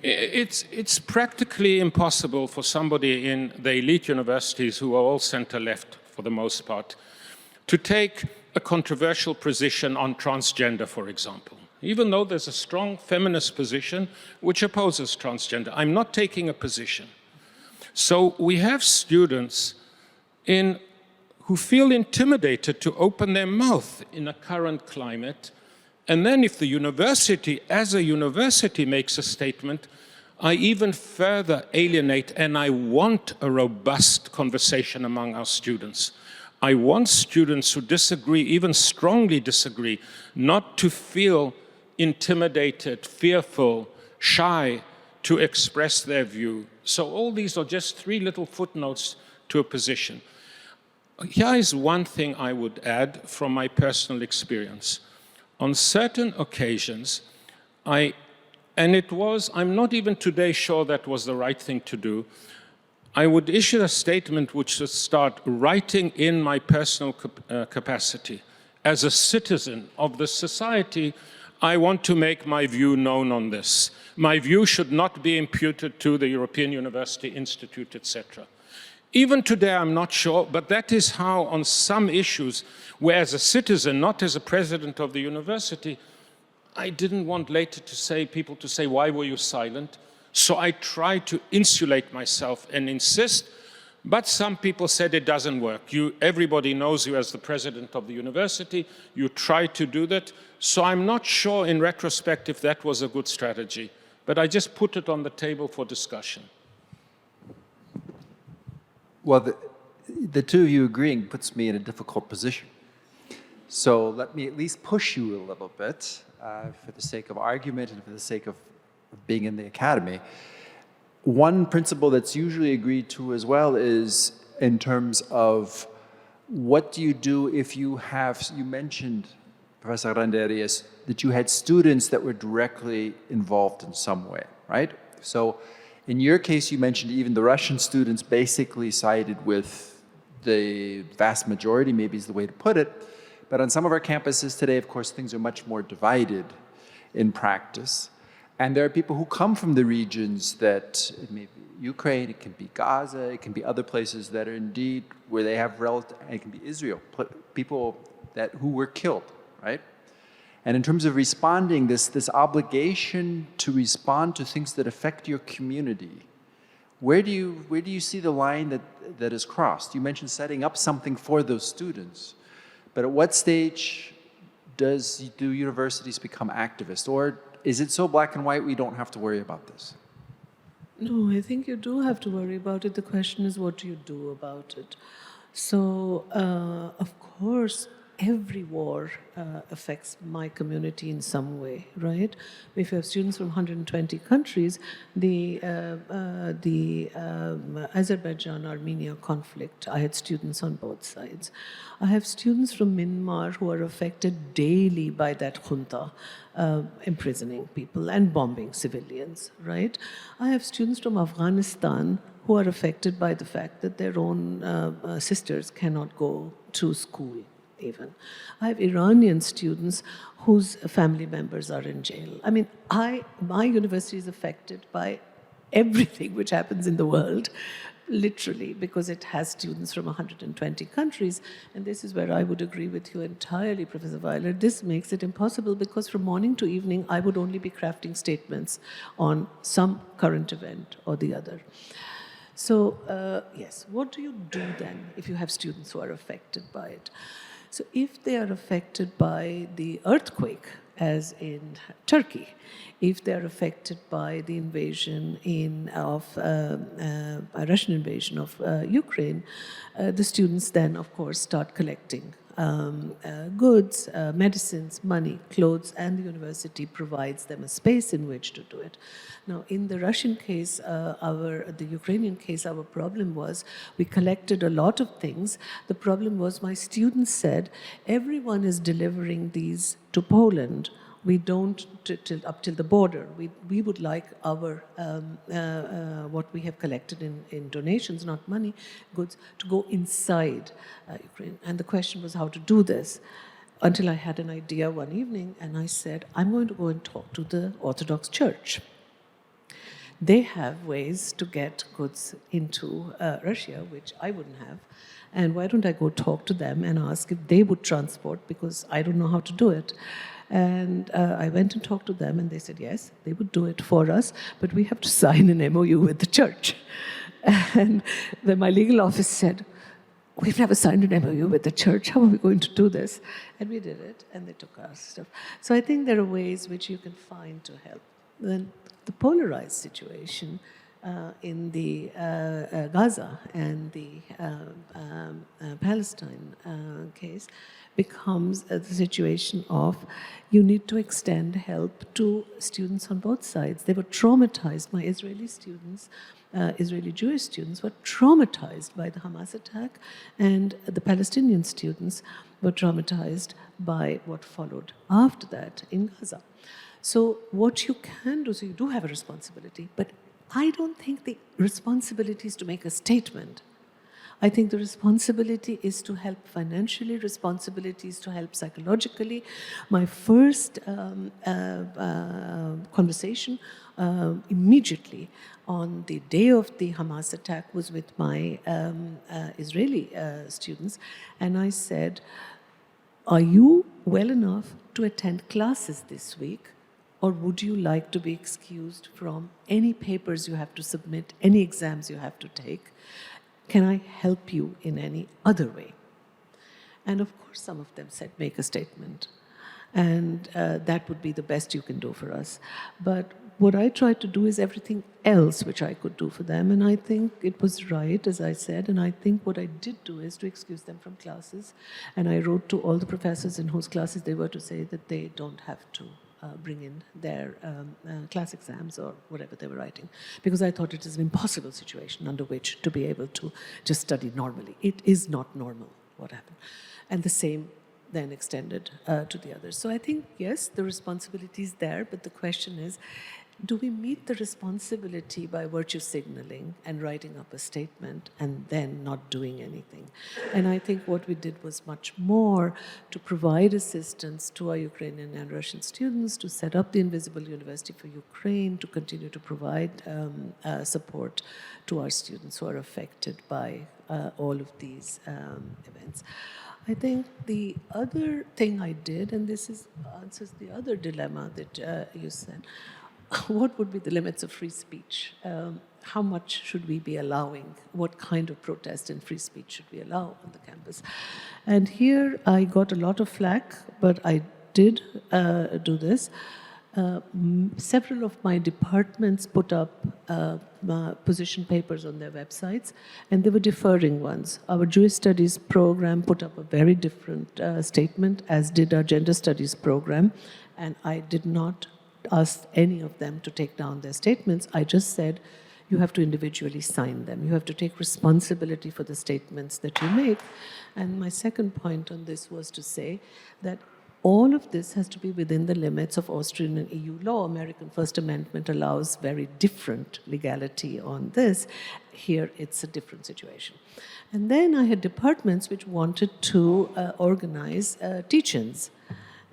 It's practically impossible for somebody in the elite universities, who are all center-left for the most part, to take a controversial position on transgender, for example. Even though there's a strong feminist position which opposes transgender, I'm not taking a position. So we have students who feel intimidated to open their mouth in a current climate. And then if the university, as a university, makes a statement, I even further alienate, and I want a robust conversation among our students. I want students who disagree, even strongly disagree, not to feel intimidated, fearful, shy to express their view. So all these are just three little footnotes to a position. Here is one thing I would add from my personal experience. On certain occasions, I'm not even today sure that was the right thing to do, I would issue a statement which would start writing in my personal capacity. As a citizen of the society, I want to make my view known on this. My view should not be imputed to the European University Institute, etc. Even today, I'm not sure, but that is how on some issues, where as a citizen, not as a president of the university, I didn't want later people to say, why were you silent? So I tried to insulate myself and insist, but some people said it doesn't work. Everybody knows you as the president of the university, you try to do that. So I'm not sure in retrospect if that was a good strategy, but I just put it on the table for discussion. Well, the two of you agreeing puts me in a difficult position. So let me at least push you a little bit for the sake of argument and for the sake of being in the academy. One principle that's usually agreed to as well is in terms of what do you do if you mentioned, Professor Randeria, that you had students that were directly involved in some way, right? So in your case, you mentioned even the Russian students basically sided with the vast majority, maybe is the way to put it. But on some of our campuses today, of course, things are much more divided in practice. And there are people who come from the regions that, it may be Ukraine, it can be Gaza, it can be other places that are indeed where they have relatives, it can be Israel, people who were killed, right? And in terms of responding, this obligation to respond to things that affect your community, where do you see the line that is crossed? You mentioned setting up something for those students, but at what stage do universities become activists? Or is it so black and white we don't have to worry about this? No, I think you do have to worry about it. The question is, what do you do about it? So, of course, every war affects my community in some way, right? If you have students from 120 countries, the Azerbaijan-Armenia conflict, I had students on both sides. I have students from Myanmar who are affected daily by that junta, imprisoning people and bombing civilians, right? I have students from Afghanistan who are affected by the fact that their own sisters cannot go to school, even. I have Iranian students whose family members are in jail. I mean, my university is affected by everything which happens in the world, literally, because it has students from 120 countries. And this is where I would agree with you entirely, Professor Weiler. This makes it impossible because from morning to evening, I would only be crafting statements on some current event or the other. So, yes, what do you do then if you have students who are affected by it? So if they are affected by the earthquake, as in Turkey, if they're affected by the invasion a Russian invasion of Ukraine, the students then, of course, start collecting goods, medicines, money, clothes, and the university provides them a space in which to do it. Now, in the Russian case, the Ukrainian case, our problem was we collected a lot of things. The problem was my students said, everyone is delivering these to Poland. We don't up till the border. We would like our what we have collected in donations, not money, goods, to go inside Ukraine. And the question was how to do this. Until I had an idea one evening, and I said, I'm going to go and talk to the Orthodox Church. They have ways to get goods into Russia, which I wouldn't have. And why don't I go talk to them and ask if they would transport, because I don't know how to do it. And I went and talked to them, and they said, yes, they would do it for us, but we have to sign an MOU with the church. And then my legal office said, we've never signed an MOU with the church. How are we going to do this? And we did it, and they took our stuff. So I think there are ways which you can find to help. Then the polarized situation in the Gaza and the Palestine case becomes the situation of you need to extend help to students on both sides. They were traumatized. My Israeli students, Israeli Jewish students, were traumatized by the Hamas attack, and the Palestinian students were traumatized by what followed after that in Gaza. So what you can do, so you do have a responsibility, but I don't think the responsibility is to make a statement. I think the responsibility is to help financially, responsibility is to help psychologically. My first conversation immediately on the day of the Hamas attack was with my Israeli students, and I said, are you well enough to attend classes this week? Or would you like to be excused from any papers you have to submit, any exams you have to take? Can I help you in any other way? And of course, some of them said, make a statement. And that would be the best you can do for us. But what I tried to do is everything else which I could do for them. And I think it was right, as I said. And I think what I did do is to excuse them from classes. And I wrote to all the professors in whose classes they were to say that they don't have to bring in their class exams or whatever they were writing, because I thought it is an impossible situation under which to be able to just study normally. It is not normal what happened. And the same then extended to the others. So I think, yes, the responsibility is there, but the question is, do we meet the responsibility by virtue signaling and writing up a statement and then not doing anything? And I think what we did was much more to provide assistance to our Ukrainian and Russian students, to set up the Invisible University for Ukraine, to continue to provide support to our students who are affected by all of these events. I think the other thing I did, and this answers the other dilemma that you said, what would be the limits of free speech? How much should we be allowing? What kind of protest and free speech should we allow on the campus? And here I got a lot of flack, but I did do this. Several of my departments put up position papers on their websites, and they were differing ones. Our Jewish Studies program put up a very different statement, as did our Gender Studies program, and I did not ask any of them to take down their statements. I just said, you have to individually sign them. You have to take responsibility for the statements that you make. And my second point on this was to say that all of this has to be within the limits of Austrian and EU law. American First Amendment allows very different legality on this. Here, it's a different situation. And then I had departments which wanted to organize teach-ins.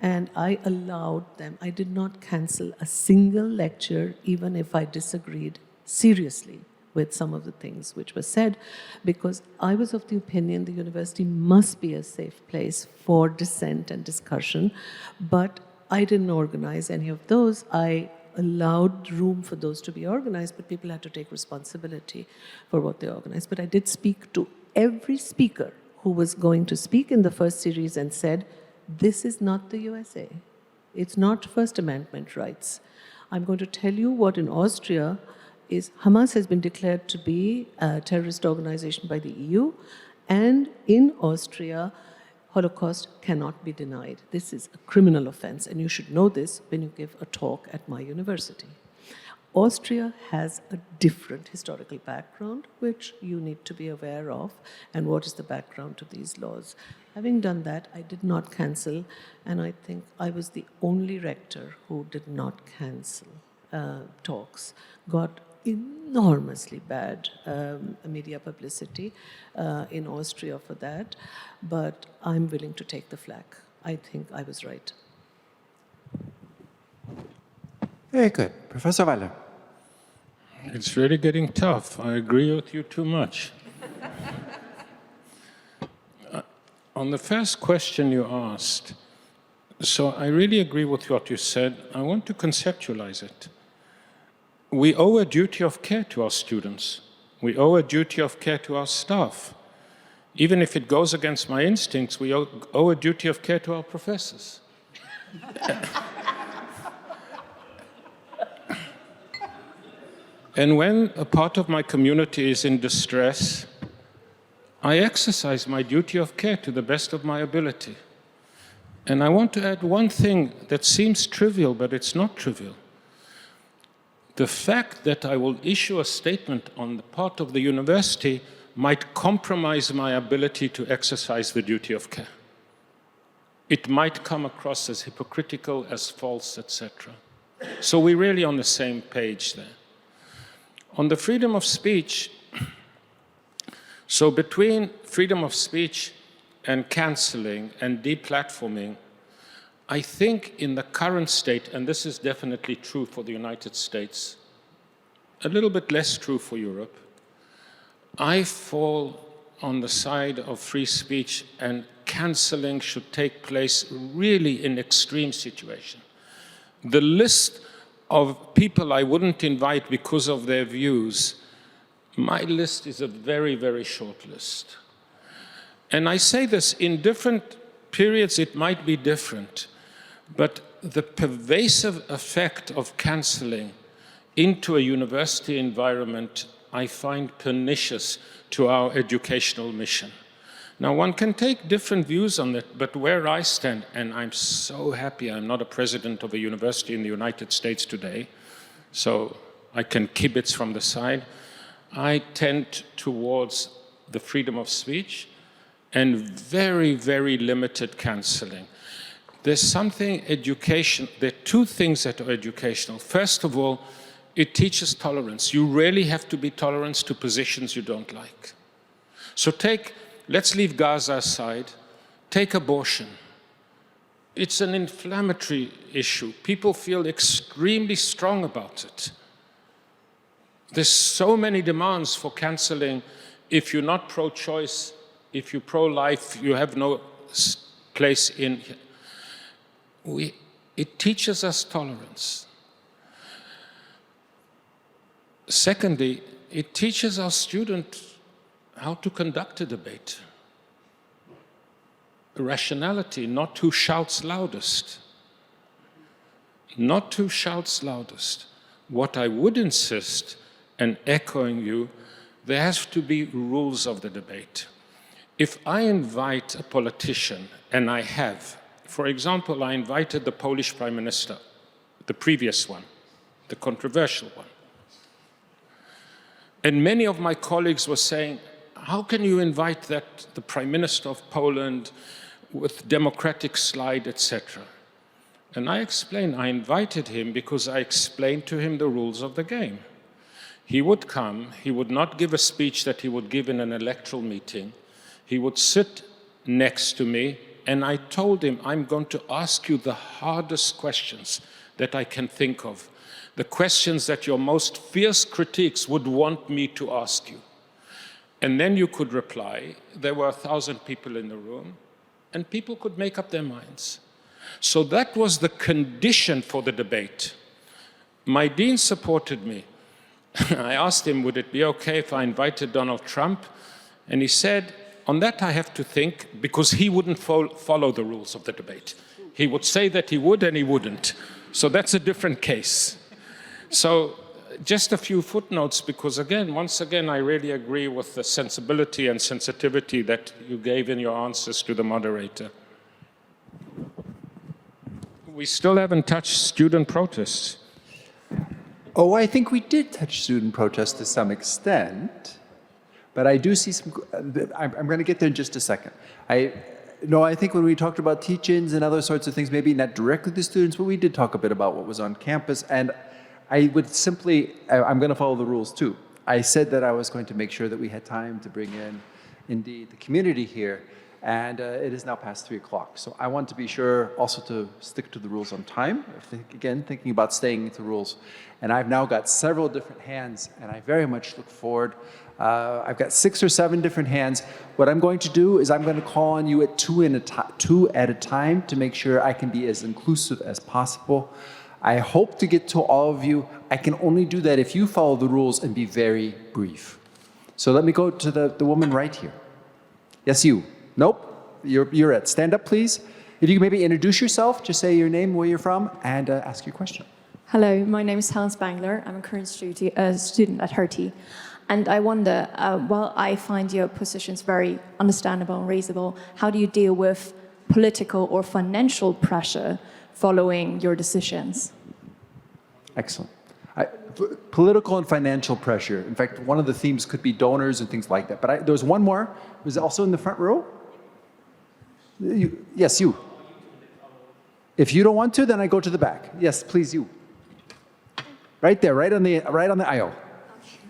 And I allowed them. I did not cancel a single lecture, even if I disagreed seriously with some of the things which were said, because I was of the opinion the university must be a safe place for dissent and discussion, but I didn't organize any of those. I allowed room for those to be organized, but people had to take responsibility for what they organized. But I did speak to every speaker who was going to speak in the first series and said, this is not the USA. It's not First Amendment rights. I'm going to tell you what in Austria is Hamas has been declared to be a terrorist organization by the EU, and in Austria, Holocaust cannot be denied. This is a criminal offense, and you should know this when you give a talk at my university. Austria has a different historical background, which you need to be aware of, and what is the background to these laws. Having done that, I did not cancel, and I think I was the only rector who did not cancel talks. Got enormously bad media publicity in Austria for that, but I'm willing to take the flak. I think I was right. Very good. Professor Weiler. It's really getting tough. I agree with you too much. On the first question you asked, so I really agree with what you said. I want to conceptualize it. We owe a duty of care to our students. We owe a duty of care to our staff. Even if it goes against my instincts, we owe a duty of care to our professors. And when a part of my community is in distress, I exercise my duty of care to the best of my ability. And I want to add one thing that seems trivial, but it's not trivial. The fact that I will issue a statement on the part of the university might compromise my ability to exercise the duty of care. It might come across as hypocritical, as false, etc. So we're really on the same page there. On the freedom of speech, so between freedom of speech and cancelling and deplatforming, I think in the current state, and this is definitely true for the United States, a little bit less true for Europe, I fall on the side of free speech, and cancelling should take place really in extreme situations. The list of people I wouldn't invite because of their views, my list is a very, very short list. And I say this, in different periods it might be different, but the pervasive effect of cancelling into a university environment I find pernicious to our educational mission. Now, one can take different views on it, but where I stand, and I'm so happy I'm not a president of a university in the United States today, so I can kibitz from the side, I tend towards the freedom of speech and very, very limited cancelling. There's something there are two things that are educational. First of all, it teaches tolerance. You really have to be tolerant to positions you don't like. So let's leave Gaza aside, take abortion. It's an inflammatory issue. People feel extremely strong about it. There's so many demands for cancelling. If you're not pro-choice, if you're pro-life, you have no place in. It teaches us tolerance. Secondly, it teaches our students how to conduct a debate. Rationality, not who shouts loudest. Not who shouts loudest. What I would insist, and echoing you, there has to be rules of the debate. If I invite a politician, and I have, for example, I invited the Polish Prime Minister, the previous one, the controversial one. And many of my colleagues were saying, how can you invite the Prime Minister of Poland with democratic slide, etc. And I explained, I invited him because I explained to him the rules of the game. He would come, he would not give a speech that he would give in an electoral meeting. He would sit next to me, and I told him, I'm going to ask you the hardest questions that I can think of, the questions that your most fierce critiques would want me to ask you. And then you could reply. There were 1,000 people in the room, and people could make up their minds. So that was the condition for the debate. My dean supported me. I asked him, would it be okay if I invited Donald Trump? And he said, on that I have to think, because he wouldn't follow the rules of the debate. He would say that he would, and he wouldn't. So that's a different case. So just a few footnotes, because again, once again, I really agree with the sensibility and sensitivity that you gave in your answers to the moderator. We still haven't touched student protests. Oh, I think we did touch student protests to some extent, but I do see some, I'm going to get there in just a second. I think when we talked about teach-ins and other sorts of things, maybe not directly to students, but we did talk a bit about what was on campus, and I would simply, I'm going to follow the rules too. I said that I was going to make sure that we had time to bring in, indeed, the community here, and it is now past 3 o'clock. So I want to be sure also to stick to the rules on time. Again, thinking about staying to rules. And I've now got several different hands, and I very much look forward. I've got 6 or 7 different hands. What I'm going to do is I'm going to call on you at two at a time to make sure I can be as inclusive as possible. I hope to get to all of you. I can only do that if you follow the rules and be very brief. So let me go to the woman right here. Yes, you. Nope, you're it. Stand up, please. If you could maybe introduce yourself, just say your name, where you're from, and ask your question. Hello, my name is Helen Spangler. I'm a current student at Hertie. And I wonder, while I find your positions very understandable and reasonable, how do you deal with political or financial pressure following your decisions? Excellent. Political and financial pressure. In fact, one of the themes could be donors and things like that. But there was one more. Was it also in the front row? Yes, you. If you don't want to, then I go to the back. Yes, please, you. Right there, right on the aisle.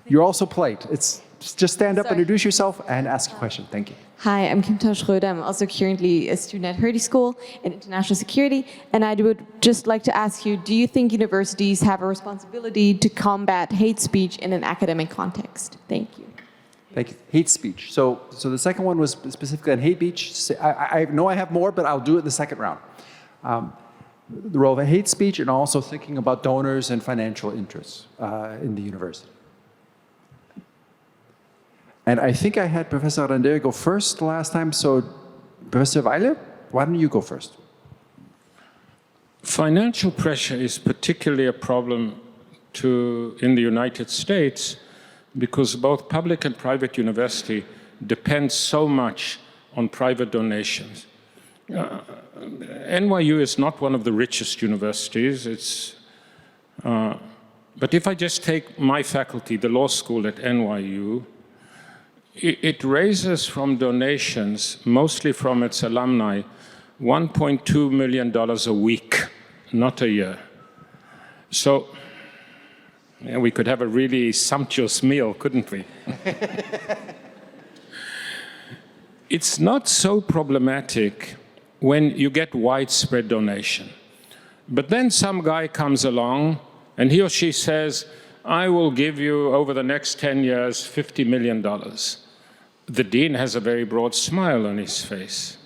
You're also polite. It's just stand up, introduce yourself, and ask a question. Thank you. Hi, I'm Kim Schröder. I'm also currently a student at Hertie School in International Security, and I would just like to ask you, do you think universities have a responsibility to combat hate speech in an academic context? Thank you. Thank you. Hate speech. So the second one was specifically on hate speech. I know I have more, but I'll do it in the second round. The role of hate speech and also thinking about donors and financial interests in the university. And I think I had Professor Randeria go first last time, so Professor Weiler, why don't you go first? Financial pressure is particularly a problem in the United States because both public and private university depend so much on private donations. NYU is not one of the richest universities. But if I just take my faculty, the law school at NYU, it raises from donations, mostly from its alumni, $1.2 million a week, not a year. So yeah, we could have a really sumptuous meal, couldn't we? It's not so problematic when you get widespread donation. But then some guy comes along and he or she says, I will give you over the next 10 years $50 million. The dean has a very broad smile on his face.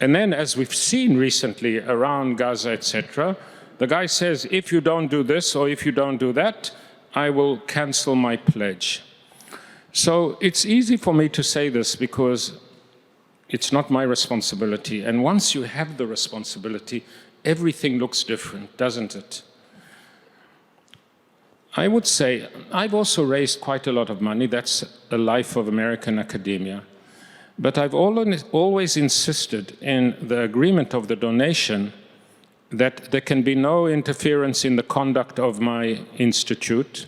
And then, as we've seen recently around Gaza, etc., the guy says, if you don't do this or if you don't do that, I will cancel my pledge. So it's easy for me to say this because it's not my responsibility. And once you have the responsibility, everything looks different, doesn't it? I would say I've also raised quite a lot of money. That's the life of American academia. But I've always insisted in the agreement of the donation that there can be no interference in the conduct of my institute.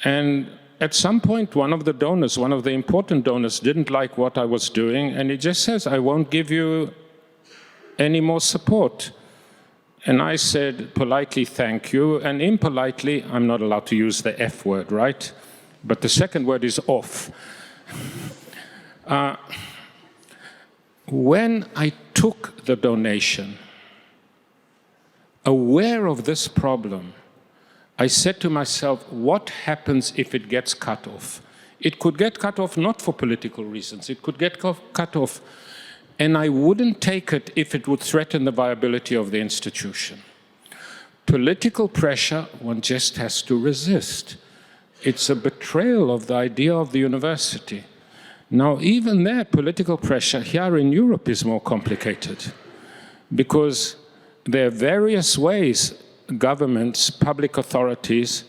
And at some point, one of the donors, one of the important donors, didn't like what I was doing, and he just says, I won't give you any more support. And I said politely, thank you, and impolitely, I'm not allowed to use the F word, right? But the second word is off. When I took the donation, aware of this problem, I said to myself, what happens if it gets cut off? It could get cut off not for political reasons. It could get cut off, and I wouldn't take it if it would threaten the viability of the institution. Political pressure, one just has to resist. It's a betrayal of the idea of the university. Now, even there, political pressure here in Europe is more complicated, because there are various ways governments, public authorities,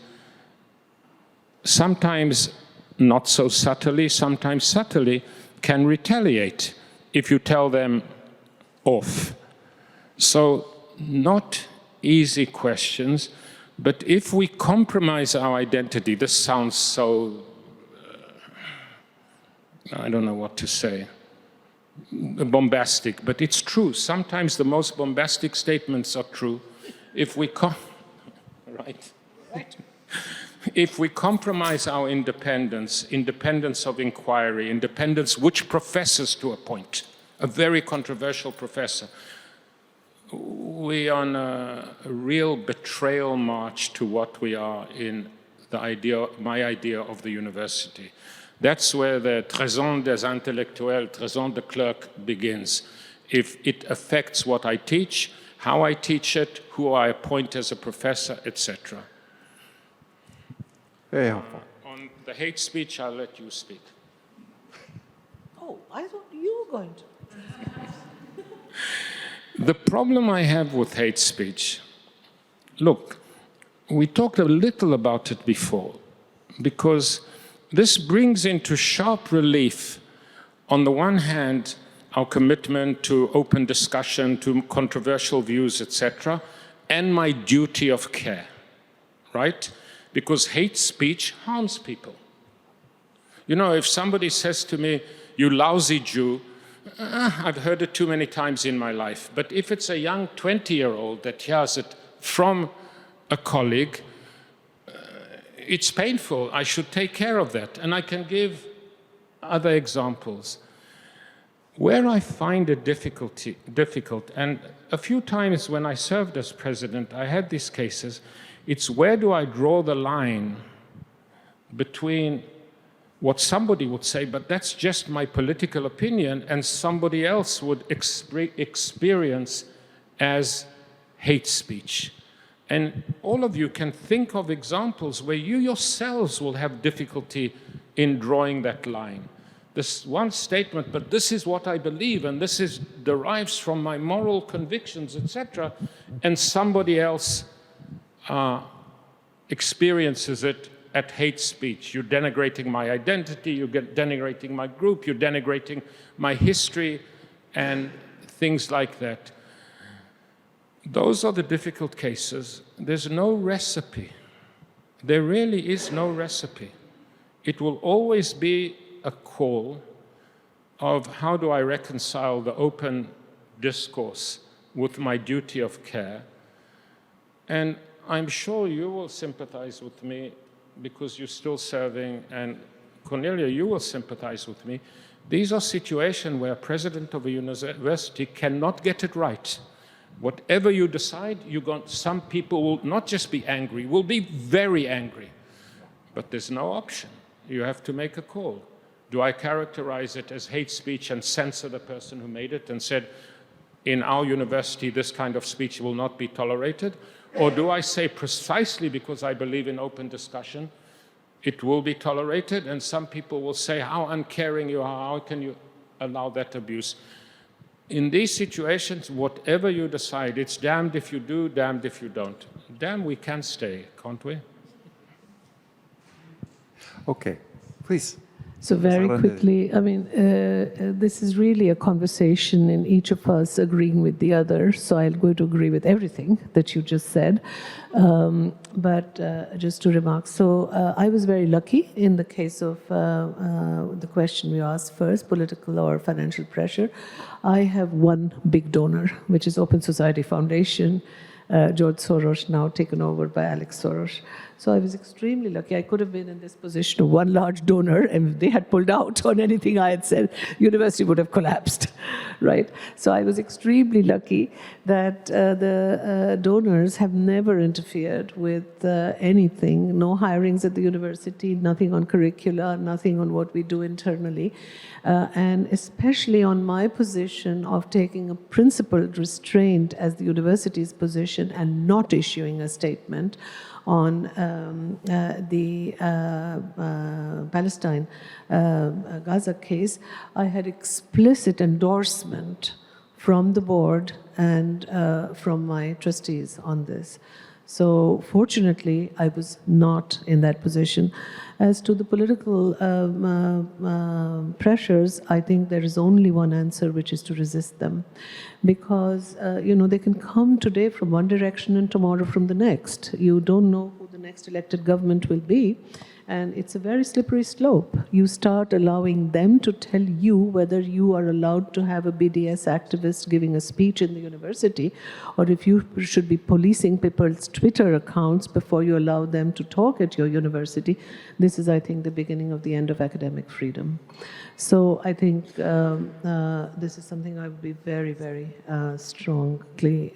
sometimes not so subtly, sometimes subtly, can retaliate if you tell them off. So, not easy questions, but if we compromise our identity, this sounds so, I don't know what to say, bombastic, but it's true. Sometimes the most bombastic statements are true. If we If we compromise our independence, independence of inquiry, independence which professors to appoint, a very controversial professor, we are on a real betrayal march to what we are in the idea, my idea of the university. That's where the trésor des intellectuels, trésor des clercs begins. If it affects what I teach, how I teach it, who I appoint as a professor, etc. Very helpful. On the hate speech, I'll let you speak. Oh, I thought you were going to. The problem I have with hate speech, look, we talked a little about it before, because this brings into sharp relief, on the one hand, our commitment to open discussion, to controversial views, etc., and my duty of care, right? Because hate speech harms people. You know, if somebody says to me, you lousy Jew, I've heard it too many times in my life. But if it's a young 20-year-old that hears it from a colleague, it's painful. I should take care of that. And I can give other examples. Where I find it difficult, and a few times when I served as president, I had these cases, it's where do I draw the line between what somebody would say, but that's just my political opinion, and somebody else would experience as hate speech. And all of you can think of examples where you yourselves will have difficulty in drawing that line. This one statement, but this is what I believe, and this derives from my moral convictions, etc., and somebody else experiences it at hate speech. You're denigrating my identity, you're denigrating my group, you're denigrating my history, and things like that. Those are the difficult cases. There's no recipe. There really is no recipe. It will always be a call of how do I reconcile the open discourse with my duty of care. And I'm sure you will sympathize with me because you're still serving, and Cornelia, you will sympathize with me. These are situations where a president of a university cannot get it right. Whatever you decide, some people will not just be angry, will be very angry. But there's no option. You have to make a call. Do I characterize it as hate speech and censor the person who made it and said, in our university, this kind of speech will not be tolerated? Or do I say precisely because I believe in open discussion, it will be tolerated? And some people will say, how uncaring you are, how can you allow that abuse? In these situations, whatever you decide, it's damned if you do, damned if you don't. Damn, we can stay, can't we? Okay, please. So very Randeria. quickly, I mean, this is really a conversation in each of us agreeing with the other. So I'm going to agree with everything that you just said. But just to remark, so I was very lucky in the case of the question we asked first, political or financial pressure. I have one big donor, which is Open Society Foundation, George Soros, now taken over by Alex Soros. So I was extremely lucky. I could have been in this position of one large donor, and if they had pulled out on anything I had said, university would have collapsed, right? So I was extremely lucky that the donors have never interfered with anything, no hirings at the university, nothing on curricula, nothing on what we do internally. And especially on my position of taking a principled restraint as the university's position and not issuing a statement on the Palestine Gaza case, I had explicit endorsement from the board and from my trustees on this. So fortunately, I was not in that position. As to the political pressures, I think there is only one answer, which is to resist them. Because, they can come today from one direction and tomorrow from the next. You don't know who the next elected government will be. And it's a very slippery slope. You start allowing them to tell you whether you are allowed to have a BDS activist giving a speech in the university, or if you should be policing people's Twitter accounts before you allow them to talk at your university. This is, I think, the beginning of the end of academic freedom. So I think this is something I would be very, very strongly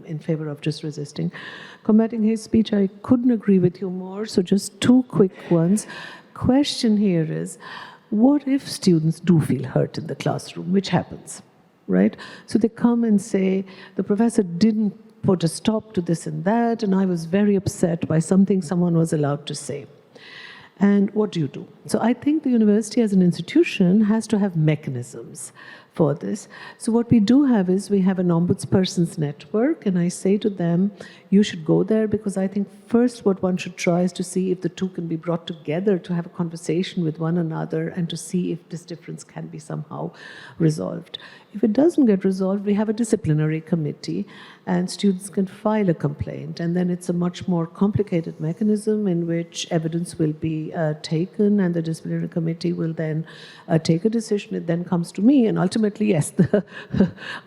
in favor of just resisting. Combating hate speech, I couldn't agree with you more, so just two quick ones. Question here is, what if students do feel hurt in the classroom, which happens, right? So they come and say, the professor didn't put a stop to this and that, and I was very upset by something someone was allowed to say. And what do you do? So I think the university as an institution has to have mechanisms for this. So what we do have is we have an ombudsperson's network, and I say to them, you should go there, because I think first what one should try is to see if the two can be brought together to have a conversation with one another and to see if this difference can be somehow resolved. If it doesn't get resolved, we have a disciplinary committee and students can file a complaint, and then it's a much more complicated mechanism in which evidence will be taken, and the disciplinary committee will then take a decision. It then comes to me, and ultimately, yes,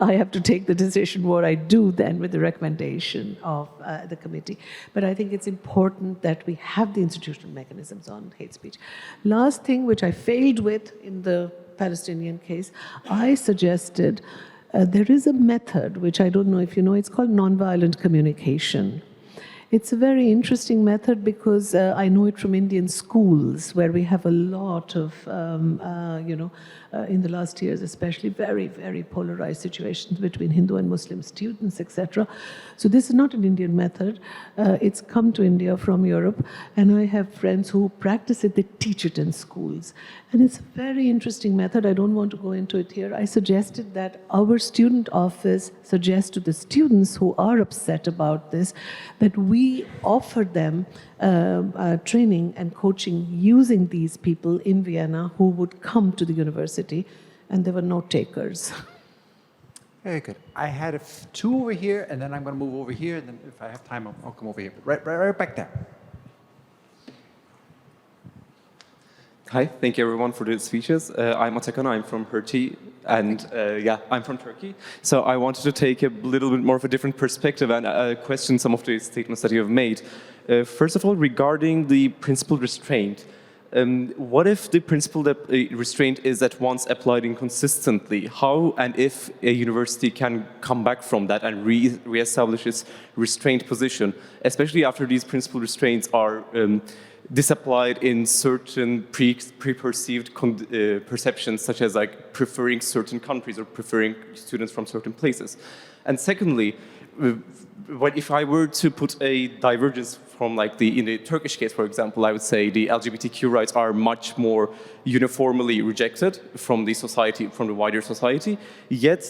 I have to take the decision what I do then with the recommendation of the committee. But I think it's important that we have the institutional mechanisms on hate speech. Last thing, which I failed with in the Palestinian case, I suggested there is a method, which I don't know if you know, it's called nonviolent communication. It's a very interesting method because I know it from Indian schools, where we have a lot of, in the last years especially, very, very polarized situations between Hindu and Muslim students, etc. So this is not an Indian method. It's come to India from Europe, and I have friends who practice it. They teach it in schools. And it's a very interesting method. I don't want to go into it here. I suggested that our student office suggests to the students who are upset about this that we offer them training and coaching using these people in Vienna who would come to the university, and there were no takers. Very good. I had two over here, and then I'm going to move over here, and then if I have time, I'll come over here. But right back there. Hi, thank you everyone for the speeches. I'm Atakan, I'm from Hertie, and I'm from Turkey. So I wanted to take a little bit more of a different perspective and question some of the statements that you have made. First of all, regarding the principled restraint, what if the principle that restraint is at once applied inconsistently? How and if a university can come back from that and re-establish its restraint position, especially after these principled restraints are disapplied in certain pre-perceived perceptions, such as like preferring certain countries or preferring students from certain places. And secondly, if I were to put a divergence from like in the Turkish case, for example, I would say the LGBTQ rights are much more uniformly rejected from the society, from the wider society. Yet,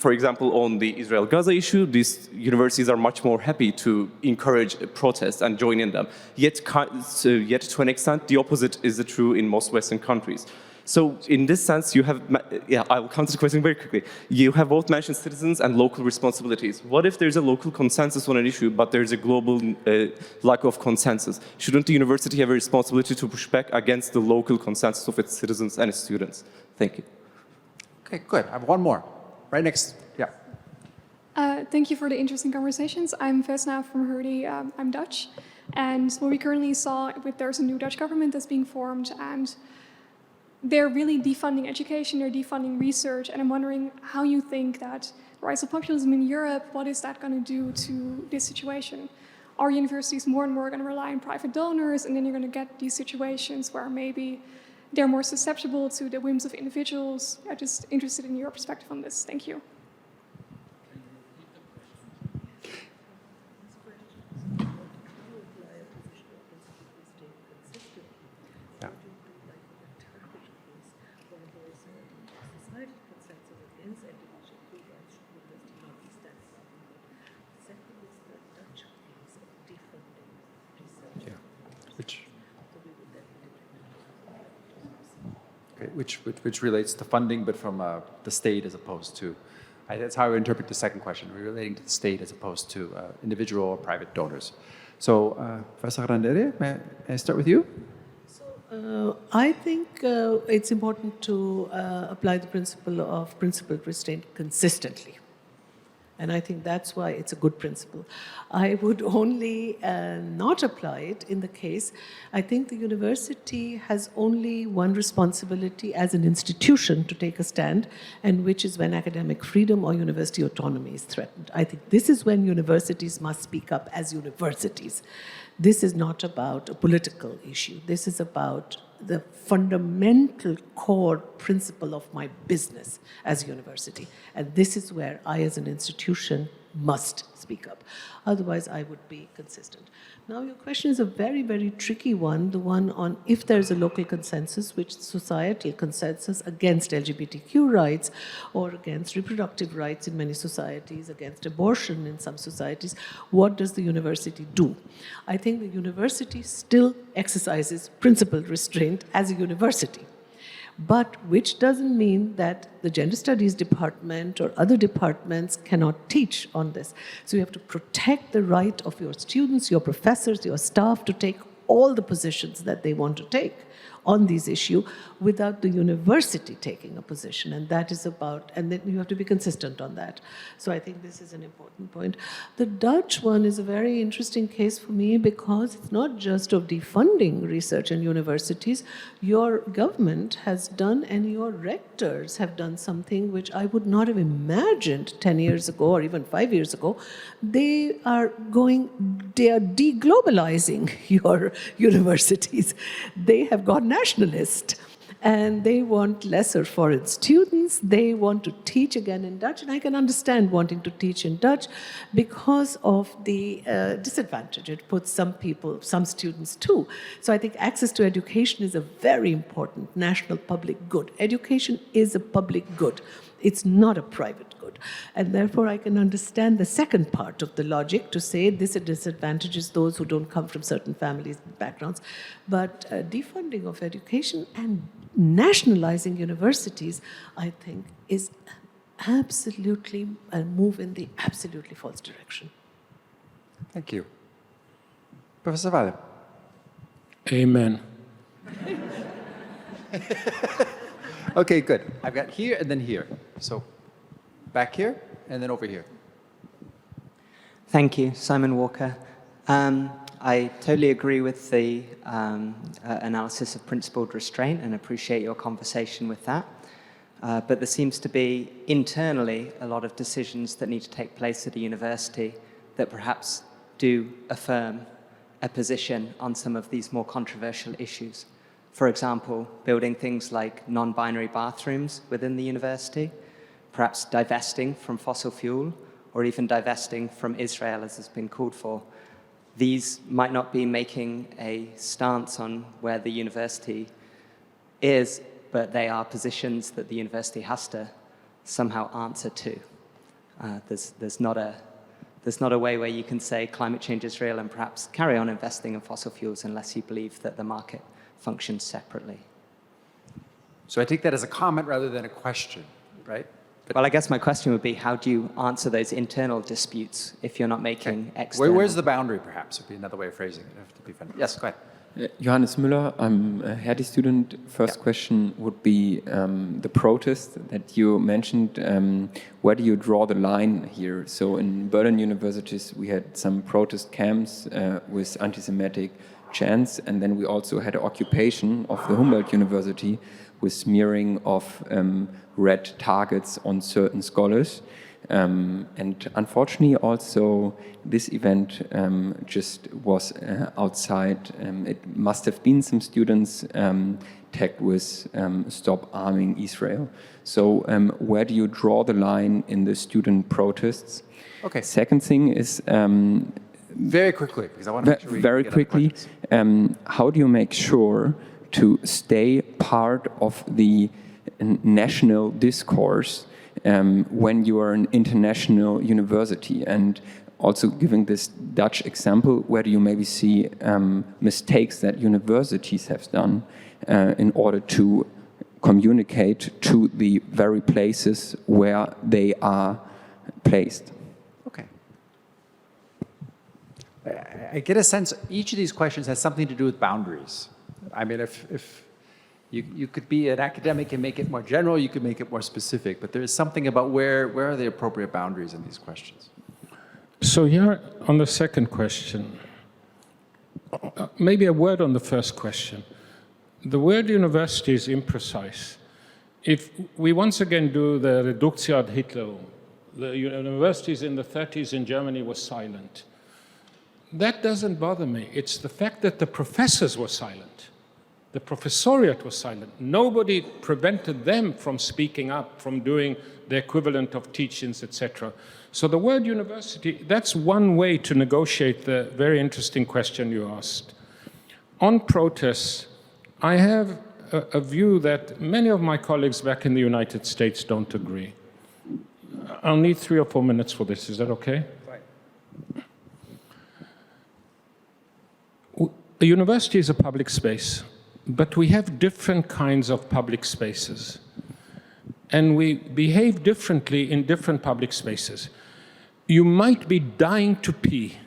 for example, on the Israel-Gaza issue, these universities are much more happy to encourage protests and join in them. Yet to an extent, the opposite is true in most Western countries. So in this sense, you have, I will come to the question very quickly. You have both mentioned citizens and local responsibilities. What if there's a local consensus on an issue, but there's a global lack of consensus? Shouldn't the university have a responsibility to push back against the local consensus of its citizens and its students? Thank you. Okay, good. I have one more. Right next, yeah. Thank you for the interesting conversations. I'm Vesna from Hertie. I'm Dutch. And what we currently saw, there's a new Dutch government that's being formed, and they're really defunding education, they're defunding research, and I'm wondering how you think that the rise of populism in Europe, what is that going to do to this situation? Are universities more and more going to rely on private donors, and then you're going to get these situations where maybe they're more susceptible to the whims of individuals? I'm just interested in your perspective on this. Thank you. Which relates to funding, but from the state as opposed to, that's how I interpret the second question, relating to the state as opposed to individual or private donors. So, Professor Randeria, may I start with you? I think it's important to apply the principle of principled restraint consistently. And I think that's why it's a good principle. I would only not apply it in the case, I think the university has only one responsibility as an institution to take a stand, and which is when academic freedom or university autonomy is threatened. I think this is when universities must speak up as universities. This is not about a political issue. This is about the fundamental core principle of my business as a university. And this is where I, as an institution, must speak up. Otherwise, I would be consistent. Now, your question is a very, very tricky one, the one on if there's a local consensus, which societal consensus against LGBTQ rights or against reproductive rights in many societies, against abortion in some societies, what does the university do? I think the university still exercises principled restraint as a university, but which doesn't mean that the gender studies department or other departments cannot teach on this. So you have to protect the right of your students, your professors, your staff to take all the positions that they want to take on these issues without the university taking a position. And that is about, and then you have to be consistent on that. So I think this is an important point. The Dutch one is a very interesting case for me because it's not just of defunding research and universities. Your government has done, and your rectors have done something which I would not have imagined 10 years ago or even 5 years ago. They are deglobalizing your universities. They have gone nationalist. And they want lesser foreign students. They want to teach again in Dutch. And I can understand wanting to teach in Dutch because of the disadvantage it puts some students too. So I think access to education is a very important national public good. Education is a public good. It's not a private good. And therefore, I can understand the second part of the logic to say this disadvantages those who don't come from certain families and backgrounds. But defunding of education and nationalizing universities, I think, is absolutely a move in the absolutely false direction. Thank you. Professor Weiler. Amen. Okay, good. I've got here and then here. So back here and then over here. Thank you, Simon Walker. I totally agree with the analysis of principled restraint and appreciate your conversation with that. But there seems to be internally a lot of decisions that need to take place at a university that perhaps do affirm a position on some of these more controversial issues. For example, building things like non-binary bathrooms within the university, perhaps divesting from fossil fuel, or even divesting from Israel, as has been called for. these might not be making a stance on where the university is, but they are positions that the university has to somehow answer to. There's not a way where you can say climate change is real and perhaps carry on investing in fossil fuels unless you believe that the market functions separately. So I take that as a comment rather than a question, right? Well, I guess my question would be, how do you answer those internal disputes if you're not making external? Where's the boundary, perhaps, would be another way of phrasing it. Have to be fun. Yes, go ahead. Johannes Müller, I'm a Hertie student. First question would be the protest that you mentioned. Where do you draw the line here? So in Berlin universities, we had some protest camps with anti-Semitic chants, and then we also had an occupation of the Humboldt University with smearing of red targets on certain scholars. And unfortunately also this event just was outside. It must have been some students tagged with Stop Arming Israel. So where do you draw the line in the student protests? Okay. Second thing is... very quickly, because I want to make sure we very get quickly, how do you make sure to stay part of the national discourse when you are an international university? And also giving this Dutch example, where do you maybe see mistakes that universities have done in order to communicate to the very places where they are placed? Okay. I get a sense each of these questions has something to do with boundaries. I mean, if you could be an academic and make it more general, you could make it more specific, but there is something about where are the appropriate boundaries in these questions? So here on the second question, maybe a word on the first question. The word university is imprecise. If we once again do the reductio ad Hitlerum, the universities in the 30s in Germany were silent. That doesn't bother me. It's the fact that the professors were silent. The professoriate was silent. Nobody prevented them from speaking up, from doing the equivalent of teachings, etc. So the word university, that's one way to negotiate the very interesting question you asked. On protests, I have a view that many of my colleagues back in the United States don't agree. I'll need 3 or 4 minutes for this. Is that okay? Right. A university is a public space. But we have different kinds of public spaces. And we behave differently in different public spaces. You might be dying to pee,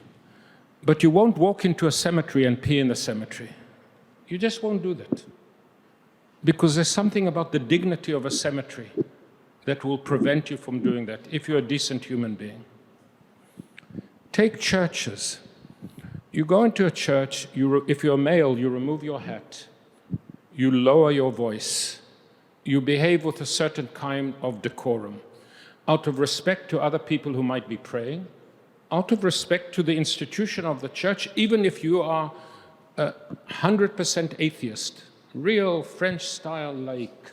but you won't walk into a cemetery and pee in the cemetery. You just won't do that. Because there's something about the dignity of a cemetery that will prevent you from doing that if you're a decent human being. Take churches. You go into a church, if you're a male, you remove your hat. You lower your voice. You behave with a certain kind of decorum, out of respect to other people who might be praying, out of respect to the institution of the church, even if you are 100% atheist, real French-style laik.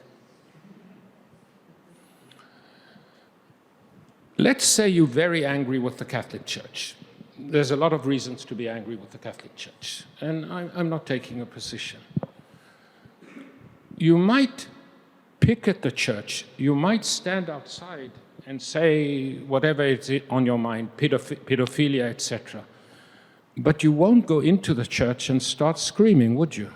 Let's say you're very angry with the Catholic Church. There's a lot of reasons to be angry with the Catholic Church, and I'm not taking a position. You might picket the church. You might stand outside and say whatever is on your mind, pedophilia, etc. But you won't go into the church and start screaming, would you?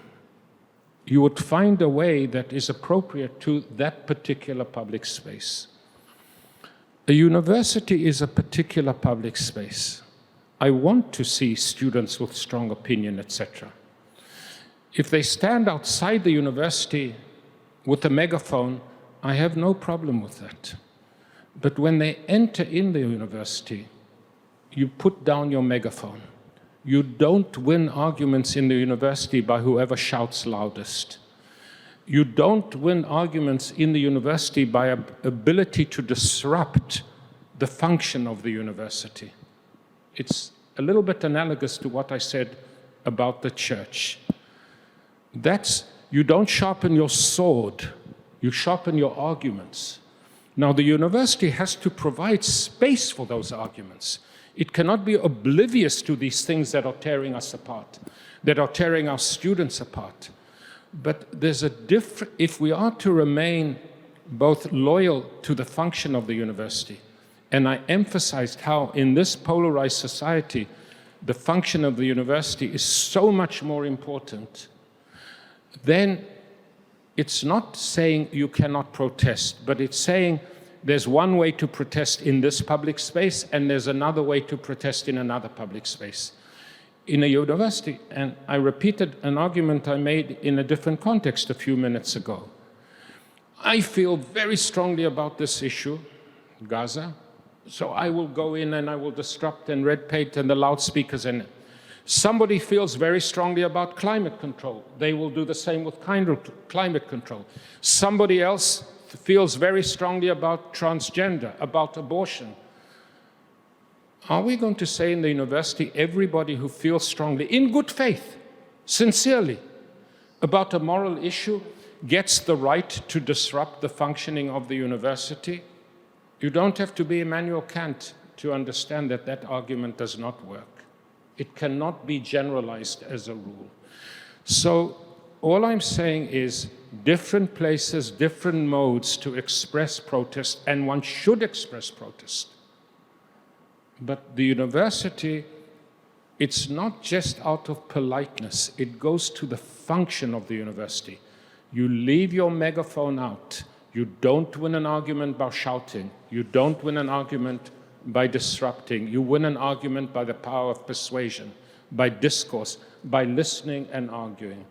You would find a way that is appropriate to that particular public space. A university is a particular public space. I want to see students with strong opinion, etc. If they stand outside the university with a megaphone, I have no problem with that. But when they enter in the university, you put down your megaphone. You don't win arguments in the university by whoever shouts loudest. You don't win arguments in the university by ability to disrupt the function of the university. It's a little bit analogous to what I said about the church. You don't sharpen your sword, you sharpen your arguments. Now, the university has to provide space for those arguments. It cannot be oblivious to these things that are tearing us apart, that are tearing our students apart. But there's a difference, if we are to remain both loyal to the function of the university, and I emphasized how in this polarized society, the function of the university is so much more important, then it's not saying you cannot protest, but it's saying there's one way to protest in this public space and there's another way to protest in another public space. In a university, and I repeated an argument I made in a different context a few minutes ago. I feel very strongly about this issue, Gaza, so I will go in and I will disrupt and red paint and the loudspeakers and somebody feels very strongly about climate control. They will do the same with climate control. Somebody else feels very strongly about transgender, about abortion. Are we going to say in the university, everybody who feels strongly, in good faith, sincerely, about a moral issue gets the right to disrupt the functioning of the university? You don't have to be Immanuel Kant to understand that that argument does not work. It cannot be generalized as a rule. So all I'm saying is different places, different modes to express protest, and one should express protest. But the university, it's not just out of politeness, it goes to the function of the university. You leave your megaphone out. You don't win an argument by shouting. You don't win an argument by disrupting. You win an argument by the power of persuasion, by discourse, by listening and arguing.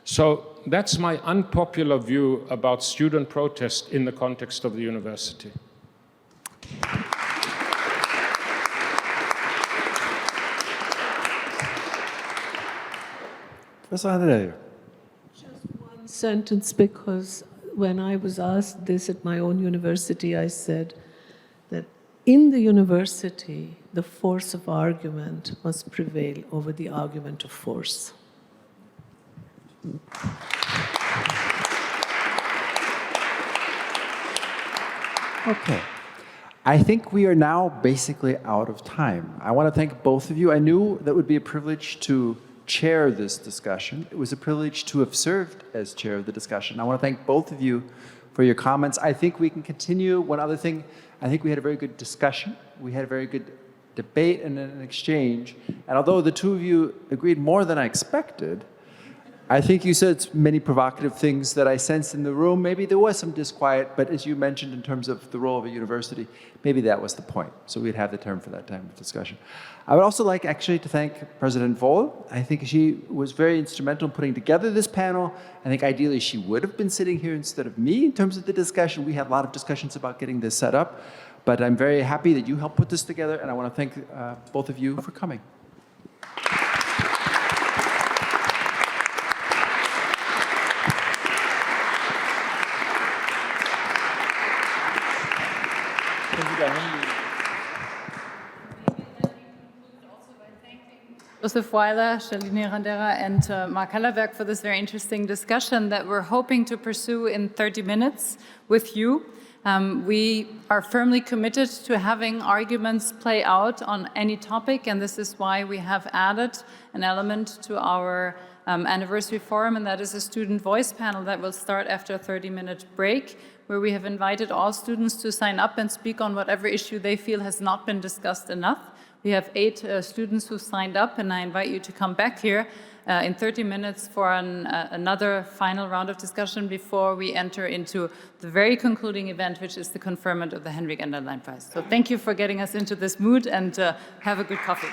So that's my unpopular view about student protest in the context of the university. Professor Randeria. Just one sentence, because when I was asked this at my own university, I said that in the university, the force of argument must prevail over the argument of force. Okay. I think we are now basically out of time. I want to thank both of you. I knew that would be a privilege to chair this discussion. It was a privilege to have served as chair of the discussion. I want to thank both of you for your comments. I think we can continue. One other thing, I think we had a very good discussion. We had a very good debate and an exchange. And although the two of you agreed more than I expected, I think you said many provocative things that I sensed in the room. Maybe there was some disquiet, but as you mentioned in terms of the role of a university, maybe that was the point. So we'd have the term for that time of discussion. I would also like actually to thank President Voll. I think she was very instrumental in putting together this panel. I think ideally she would have been sitting here instead of me in terms of the discussion. We had a lot of discussions about getting this set up, but I'm very happy that you helped put this together, and I want to thank both of you for coming. Joseph Weiler, Shalini, Randeria, and Mark Hallerberg for this very interesting discussion that we're hoping to pursue in 30 minutes with you. We are firmly committed to having arguments play out on any topic, and this is why we have added an element to our anniversary forum, and that is a student voice panel that will start after a 30-minute break, where we have invited all students to sign up and speak on whatever issue they feel has not been discussed enough. We have 8 students who signed up, and I invite you to come back here in 30 minutes for another final round of discussion before we enter into the very concluding event, which is the conferment of the Henrik Enderlein Prize. So thank you for getting us into this mood, and have a good coffee.